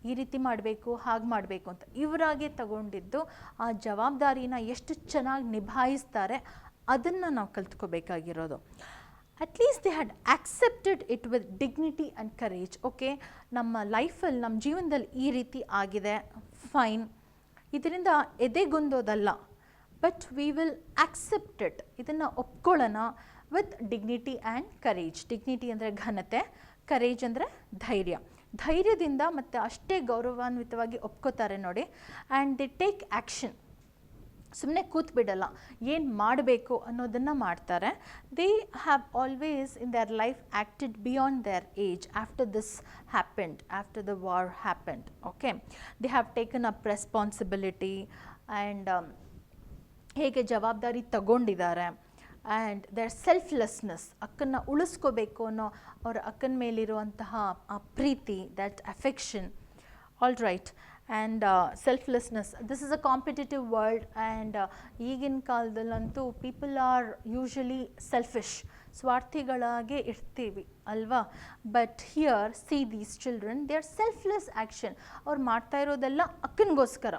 ಈ ರೀತಿ ಮಾಡಬೇಕು ಹಾಗೆ ಮಾಡಬೇಕು ಅಂತ. ಇವರಾಗೆ ತಗೊಂಡಿದ್ದು ಆ ಜವಾಬ್ದಾರಿನ ಎಷ್ಟು ಚೆನ್ನಾಗಿ ನಿಭಾಯಿಸ್ತಾರೆ ಅದನ್ನು ನಾವು ಕಲ್ತ್ಕೋಬೇಕಾಗಿರೋದು. At least they had accepted it with dignity and courage. Okay, ನಮ್ಮ ಲೈಫಲ್ಲಿ, ನಮ್ಮ ಜೀವನದಲ್ಲಿ ಈ ರೀತಿ ಆಗಿದೆ, ಫೈನ್, ಇದರಿಂದ ಎದೆಗುಂದೋದಲ್ಲ, but we will accept it, ಇದನ್ನು ಒಪ್ಕೊಳ್ಳೋಣ with dignity and courage. Dignity ಅಂದರೆ ಘನತೆ, ಕರೇಜ್ ಅಂದರೆ ಧೈರ್ಯ. ಧೈರ್ಯದಿಂದ ಮತ್ತು ಅಷ್ಟೇ ಗೌರವಾನ್ವಿತವಾಗಿ ಒಪ್ಕೋತಾರೆ ನೋಡಿ. ಆ್ಯಂಡ್ ದೇ ಟೇಕ್ ಆ್ಯಕ್ಷನ್, ಸುಮ್ಮನೆ ಕೂತ್ಬಿಡಲ್ಲ, ಏನು ಮಾಡಬೇಕು ಅನ್ನೋದನ್ನು ಮಾಡ್ತಾರೆ. They have always in their life acted beyond their age after this happened, after the war happened. Okay, they have taken up responsibility and ಹೇಗೆ ಜವಾಬ್ದಾರಿ ತಗೊಂಡಿದ್ದಾರೆ. ಆ್ಯಂಡ್ ದೇರ್ ಸೆಲ್ಫ್ಲೆಸ್ನೆಸ್, ಅಕ್ಕನ್ನು ಉಳಿಸ್ಕೋಬೇಕು ಅನ್ನೋ ಅವರ ಅಕ್ಕನ ಮೇಲಿರುವಂತಹ ಆ ಪ್ರೀತಿ, that affection, all right. And selflessness, this is a competitive world. And ಈಗಿನ ಕಾಲದಲ್ಲಂತೂ ಪೀಪಲ್ ಆರ್ ಯೂಶಲಿ ಸೆಲ್ಫಿಶ್, ಸ್ವಾರ್ಥಿಗಳಾಗೇ ಇರ್ತೀವಿ ಅಲ್ವಾ. But here see these children, they R selfless action. ಅವ್ರು ಮಾಡ್ತಾ ಇರೋದೆಲ್ಲ ಅಕ್ಕನಿಗೋಸ್ಕರ.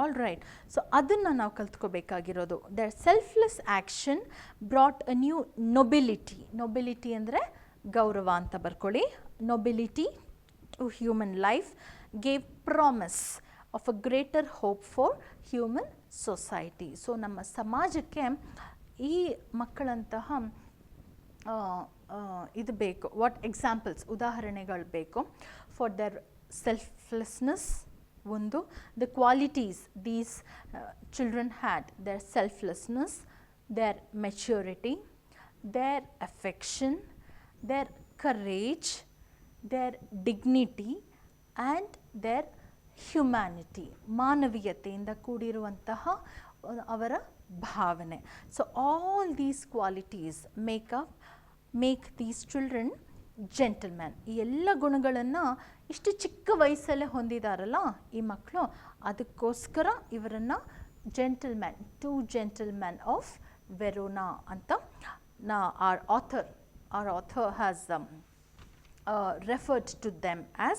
ಆಲ್ ರೈಟ್, ಸೊ ಅದನ್ನು ನಾವು ಕಲ್ತ್ಕೋಬೇಕಾಗಿರೋದು. Their selfless action brought a new nobility. Nobility ಅಂದರೆ ಗೌರವ ಅಂತ ಬರ್ಕೊಳ್ಳಿ. Nobility to human life, gave promise of a greater hope for human society. So ನಮ್ಮ ಸಮಾಜಕ್ಕೆ ಈ ಮಕ್ಕಳಂತಹ ಇದು ಬೇಕು, ವಾಟ್ ಎಕ್ಸಾಂಪಲ್ಸ್, ಉದಾಹರಣೆಗಳು ಬೇಕು ಫಾರ್ ದರ್ ಸೆಲ್ಫ್ಲೆಸ್ನೆಸ್. ಒಂದು, the qualities these children had, their selflessness, their maturity, their affection, their courage, their dignity and their humanity. ಮಾನವೀಯತೆಯಿಂದ ಕೂಡಿರುವಂತಹ ಅವರ ಭಾವನೆ. So all these qualities make these children gentleman. ಈ ಎಲ್ಲ ಗುಣಗಳನ್ನು ಇಷ್ಟು ಚಿಕ್ಕ ವಯಸ್ಸಲ್ಲೇ ಹೊಂದಿದಾರಲ್ಲ ಈ ಮಕ್ಕಳು, ಅದಕ್ಕೋಸ್ಕರ ಇವರನ್ನು gentleman, two gentleman of Verona ಅಂತ our author has referred to them as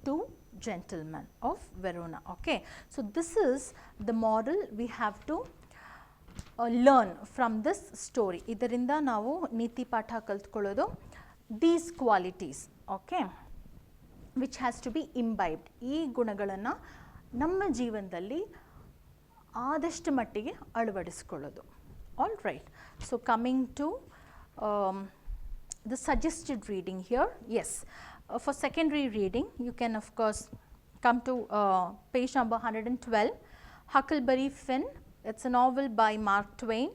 two gentlemen of Verona. Okay, so this is the moral we have to learn from this story. ಇದರಿಂದ ನಾವು ನೀತಿ ಪಾಠ ಕಲ್ತ್ಕೊಳ್ಳೋದು, these qualities, okay, which has to be imbibed. ಈ ಗುಣಗಳನ್ನು ನಮ್ಮ ಜೀವನದಲ್ಲಿ ಆದಷ್ಟು ಮಟ್ಟಿಗೆ ಅಳವಡಿಸ್ಕೊಳ್ಳೋದು. All right, so coming to the suggested reading here. Yes, for secondary reading you can of course come to page number 112, Huckleberry Finn. It's a novel by Mark Twain.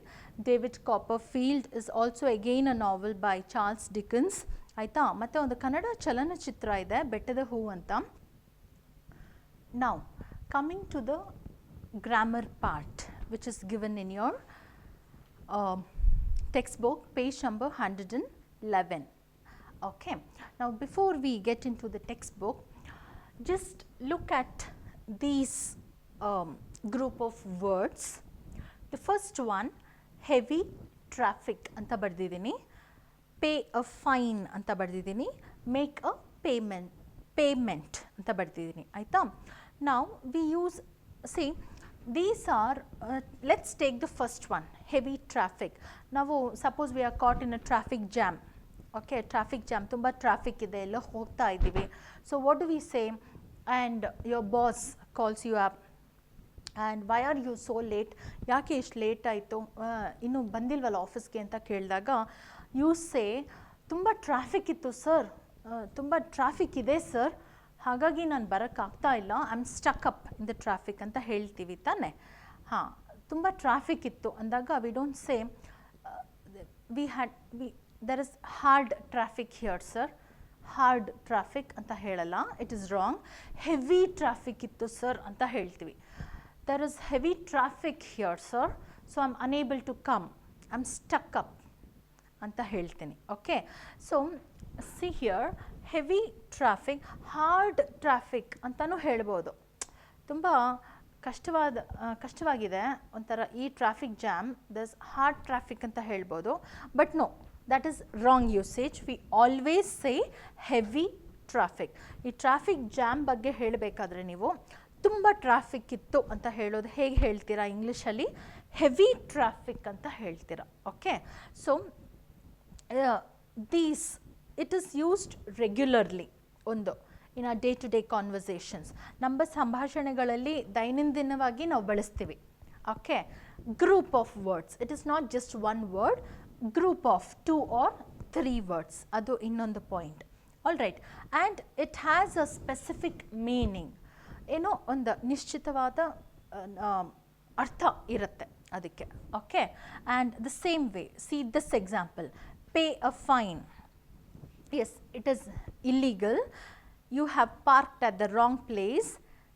David Copperfield is also again a novel by Charles Dickens. ಆಯಿತಾ, ಮತ್ತು ಒಂದು ಕನ್ನಡ ಚಲನಚಿತ್ರ ಇದೆ, ಬೆಟ್ಟದ ಹೂ ಅಂತ. Now coming to the grammar part which is given in your textbook, page number 111. Okay, now before we get into the textbook, just look at these group of words. The first one, heavy traffic anta bardidini, pay a fine anta bardidini, make a payment anta bardidini. Aita, now we use, see, these are let's take the first one, heavy traffic. Now suppose we are caught in a traffic jam. Okay, traffic jam, tumba traffic ide, ella hogta idivi. So what do we say? And your boss calls you up, and why are you so late? ಯಾಕೆ ಇಷ್ಟು late ಆಯಿತು, ಇನ್ನೂ ಬಂದಿಲ್ವಲ್ಲ ಆಫೀಸ್ಗೆ ಅಂತ ಕೇಳಿದಾಗ you say, ತುಂಬ traffic ಇತ್ತು sir, ತುಂಬ ಟ್ರಾಫಿಕ್ ಇದೆ ಸರ್, ಹಾಗಾಗಿ ನಾನು ಬರೋಕ್ಕಾಗ್ತಾ ಇಲ್ಲ, I am stuck up in the traffic ಅಂತ ಹೇಳ್ತೀವಿ ತಾನೆ. ಹಾಂ, ತುಂಬ ಟ್ರಾಫಿಕ್ ಇತ್ತು ಅಂದಾಗ we don't say there is hard traffic here sir, hard traffic ಅಂತ ಹೇಳಲ್ಲ, it is wrong. Heavy traffic ಇತ್ತು ಸರ್ ಅಂತ ಹೇಳ್ತೀವಿ. There is heavy traffic here sir, so I am unable to come, I am stuck up ಅಂತ ಹೇಳ್ತೀನಿ. Okay, so see here heavy traffic, hard traffic ಅಂತಲೂ ಹೇಳ್ಬೋದು. ತುಂಬ ಕಷ್ಟವಾಗಿದೆ ಒಂಥರ ಈ traffic jam, thus hard traffic ಅಂತ ಹೇಳ್ಬೋದು. But no, that is wrong usage. We always say heavy traffic. ಈ ಟ್ರಾಫಿಕ್ ಜಾಮ್ ಬಗ್ಗೆ ಹೇಳಬೇಕಾದ್ರೆ ನೀವು ತುಂಬ ಟ್ರಾಫಿಕ್ ಇತ್ತು ಅಂತ ಹೇಳೋದು ಹೇಗೆ ಹೇಳ್ತೀರಾ ಇಂಗ್ಲೀಷಲ್ಲಿ? ಹೆವಿ ಟ್ರಾಫಿಕ್ ಅಂತ ಹೇಳ್ತೀರಾ. Okay, so these it is used regularly ಒಂದು in a day to day conversations. ನಮ್ಮ ಸಂಭಾಷಣೆಗಳಲ್ಲಿ ದೈನಂದಿನವಾಗಿ ನಾವು ಬಳಸ್ತೀವಿ. Okay, group of words, it is not just one word, group of 2 or 3 words, ಅದು ಇನ್ನೊಂದು point. All right, and it has a specific meaning, ಏನೋ ಒಂದು ನಿಶ್ಚಿತವಾದ ಅರ್ಥ ಇರುತ್ತೆ ಅದಕ್ಕೆ. Okay, and the same way see this example, pay a fine. Yes, it is illegal, you have parked at the wrong place,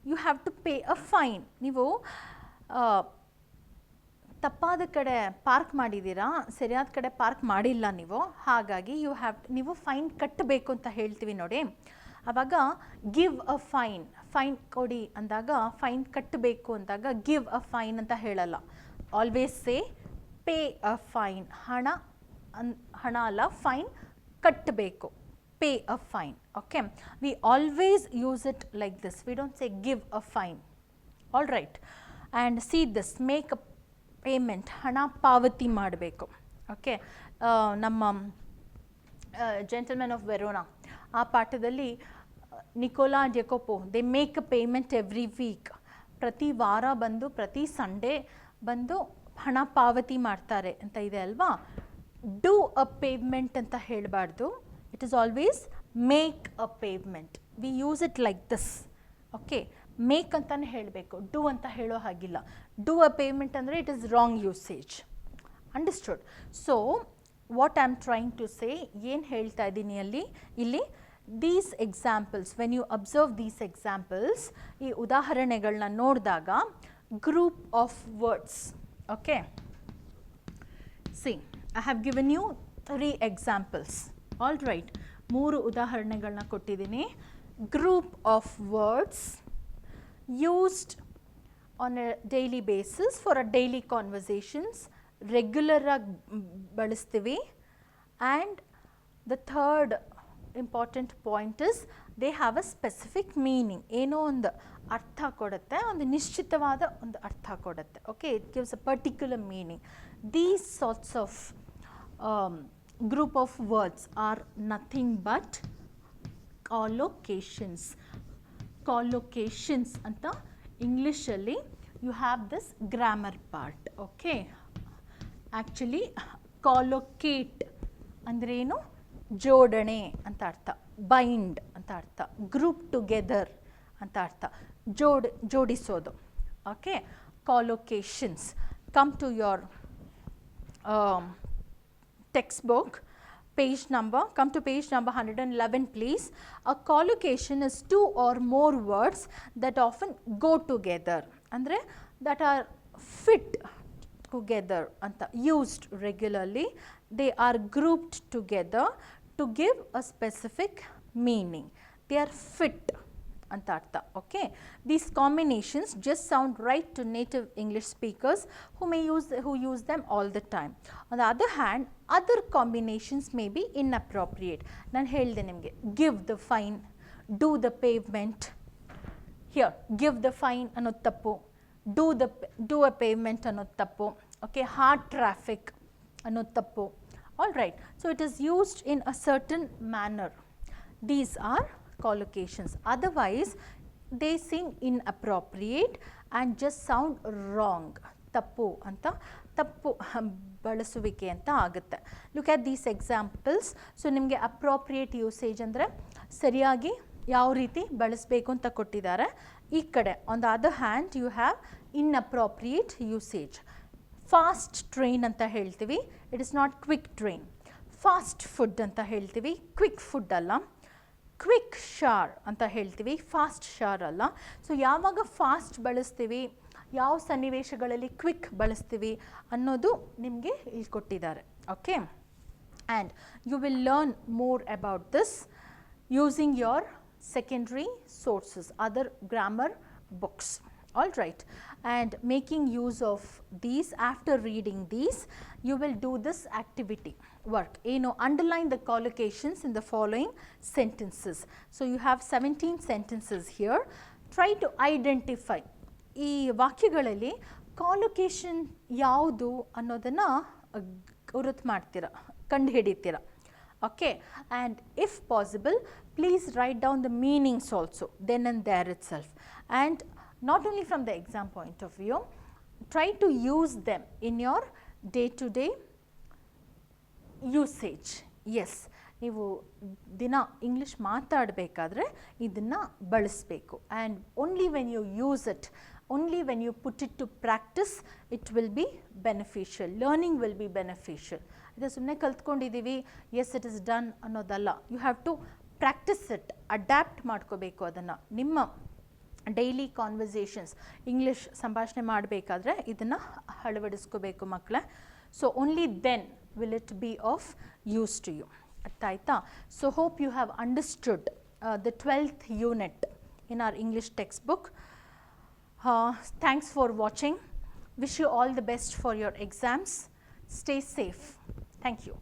you have to pay a fine. ನೀವು ತಪ್ಪಾದ ಕಡೆ park ಮಾಡಿದ್ದೀರಾ, ಸರಿಯಾದ ಕಡೆ ಪಾರ್ಕ್ ಮಾಡಿಲ್ಲ ನೀವು, ಹಾಗಾಗಿ ನೀವು ಫೈನ್ ಕಟ್ಟಬೇಕು ಅಂತ ಹೇಳ್ತೀವಿ ನೋಡಿ. ಆವಾಗ ಗಿವ್ ಅ ಫೈನ್, ಫೈನ್ ಕೊಡಿ ಅಂದಾಗ, ಫೈನ್ ಕಟ್ಟಬೇಕು ಅಂದಾಗ ಗಿವ್ ಅ ಫೈನ್ ಅಂತ ಹೇಳಲ್ಲ. Always say pay a fine. ಹಣ ಅಲ್ಲ, ಫೈನ್ ಕಟ್ಟಬೇಕು, pay a fine. Okay, we always use it like this, we don't say give a fine. All right, and see this, make a payment, hana pavati ಮಾಡಬೇಕು. Okay, ನಮ್ಮ gentlemen of Verona ಆ ಪಾಠದಲ್ಲಿ Nicola Jacopo, they make a payment every week, ಪ್ರತಿ ವಾರ ಬಂದು ಪ್ರತಿ Sunday ಬಂದು ಹಣ ಪಾವತಿ ಮಾಡ್ತಾರೆ ಅಂತ ಇದೆ ಅಲ್ವಾ. ಡೂ ಅ ಪೇಮೆಂಟ್ ಅಂತ ಹೇಳಬಾರ್ದು, it is always make a pavement. We use it like this. Okay, make ಅಂತಾನೆ ಹೇಳಬೇಕು, do ಅಂತ ಹೇಳೋ ಹಾಗಿಲ್ಲ. do a payment ಅಂದರೆ it is wrong usage. Understood? So what I am trying to say, ಏನು ಹೇಳ್ತಾ ಇದ್ದೀನಿ ಇಲ್ಲಿ, these examples, when you observe these examples, ಈ ಉದಾಹರಣೆಗಳನ್ನ ನೋಡಿದಾಗ group of words. Okay, see, I have given you 3 examples. All right, 3 ಉದಾಹರಣೆಗಳನ್ನ ಕೊಟ್ಟಿದ್ದೀನಿ. Group of words used on A daily basis for a daily conversations, ರೆಗ್ಯುಲರಾಗಿ ಬಳಸ್ತೀವಿ. And the third important point is they have a specific meaning, ಏನೋ ಒಂದು ಅರ್ಥ ಕೊಡುತ್ತೆ, ಒಂದು ನಿಶ್ಚಿತವಾದ ಒಂದು ಅರ್ಥ ಕೊಡುತ್ತೆ. Okay, it gives a particular meaning. These sorts of group of words are nothing but collocations. Collocations anta English alli you have this grammar part. Okay, actually collocate ಅಂದ್ರೆ ಏನು, ಜೋಡಣೆ ಅಂತ ಅರ್ಥ, ಬೈಂಡ್ ಅಂತ ಅರ್ಥ, ಗ್ರೂಪ್ ಟುಗೆದರ್ ಅಂತ ಅರ್ಥ, ಜೋಡಿಸೋದು. Okay, collocations. Come to your textbook, come to page number 111 please. A collocation is 2 or more words that often go together, andre that are fit together anta, used regularly. They are grouped together to give a specific meaning. They are fit ಅಂತ ಅರ್ಥ. Okay, these combinations just sound right to native English speakers who use them all the time. On the other hand, other combinations may be inappropriate. ನಾನು ಹೇಳಿದೆ ನಿಮಗೆ, give the fine, do the pavement. Here give the fine ಅನ್ನೋದು ತಪ್ಪು, do a pavement ಅನ್ನೋದು ತಪ್ಪು. Okay, hard traffic ಅನ್ನೋದು ತಪ್ಪು. All right, so it is used in a certain manner. These are collocations, otherwise they seem inappropriate and just sound wrong. ತಪ್ಪು ಅಂತ, ತಪ್ಪು ಬಳಸುವಿಕೆ ಅಂತ ಆಗುತ್ತೆ. Look at these examples. So ನಿಮಗೆ ಅಪ್ರೋಪ್ರಿಯೇಟ್ ಯೂಸೇಜ್ ಅಂದರೆ ಸರಿಯಾಗಿ ಯಾವ ರೀತಿ ಬಳಸಬೇಕು ಅಂತ ಕೊಟ್ಟಿದ್ದಾರೆ. ಈ ಕಡೆ on the other hand you have inappropriate usage. Fast train ಅಂತ ಹೇಳ್ತೀವಿ, it is not quick train. Fast food ಅಂತ ಹೇಳ್ತೀವಿ, ಕ್ವಿಕ್ ಫುಡ್ ಅಲ್ಲ. ಕ್ವಿಕ್ ಶಾರ್ ಅಂತ ಹೇಳ್ತೀವಿ, ಫಾಸ್ಟ್ ಶಾರ್ ಅಲ್ಲ. ಸೊ ಯಾವಾಗ ಫಾಸ್ಟ್ ಬಳಸ್ತೀವಿ, ಯಾವ ಸನ್ನಿವೇಶಗಳಲ್ಲಿ ಕ್ವಿಕ್ ಬಳಸ್ತೀವಿ ಅನ್ನೋದು ನಿಮಗೆ ಇಲ್ಲಿ ಕೊಟ್ಟಿದ್ದಾರೆ. Okay, and you will learn more about this using your secondary sources, other grammar books. All right, and making use of these, after reading these you will do this activity work. Underline the collocations in the following sentences. So you have 17 sentences here. Try to identify ಈ ವಾಕ್ಯಗಳಲ್ಲಿ ಕಾಲೊಕೇಶನ್ ಯಾವುದು ಅನ್ನೋದನ್ನು ಗುರುತು ಮಾಡ್ತೀರಾ, ಕಂಡು ಹಿಡಿತೀರಾ. Okay, and if possible please write down the meanings also then and there itself, and not only from the exam point of view, try to use them in your day to day usage. Yes, ನೀವು ದಿನ English ಮಾತಾಡಬೇಕಾದ್ರೆ ಇದನ್ನು ಬಳಸಬೇಕು, and only when you use it, only when you put it to practice, it will be beneficial, learning will be beneficial. ಇದು ಸುಮ್ಮನೆ ಕಲ್ತ್ಕೊಂಡಿದ್ದೀವಿ, yes it is done ಅನ್ನೋದಲ್ಲ. You have to practise it, adapt ಮಾಡ್ಕೋಬೇಕು ಅದನ್ನು ನಿಮ್ಮ daily conversations. English ಸಂಭಾಷಣೆ ಮಾಡಬೇಕಾದ್ರೆ ಇದನ್ನು ಅಳವಡಿಸ್ಕೋಬೇಕು ಮಕ್ಕಳೇ. So only then will it be of use to you. ಅರ್ಥ ಆಯ್ತಾ? So hope you have understood the 12th unit in our English textbook. Thanks for watching. Wish you all the best for your exams. Stay safe. Thank you.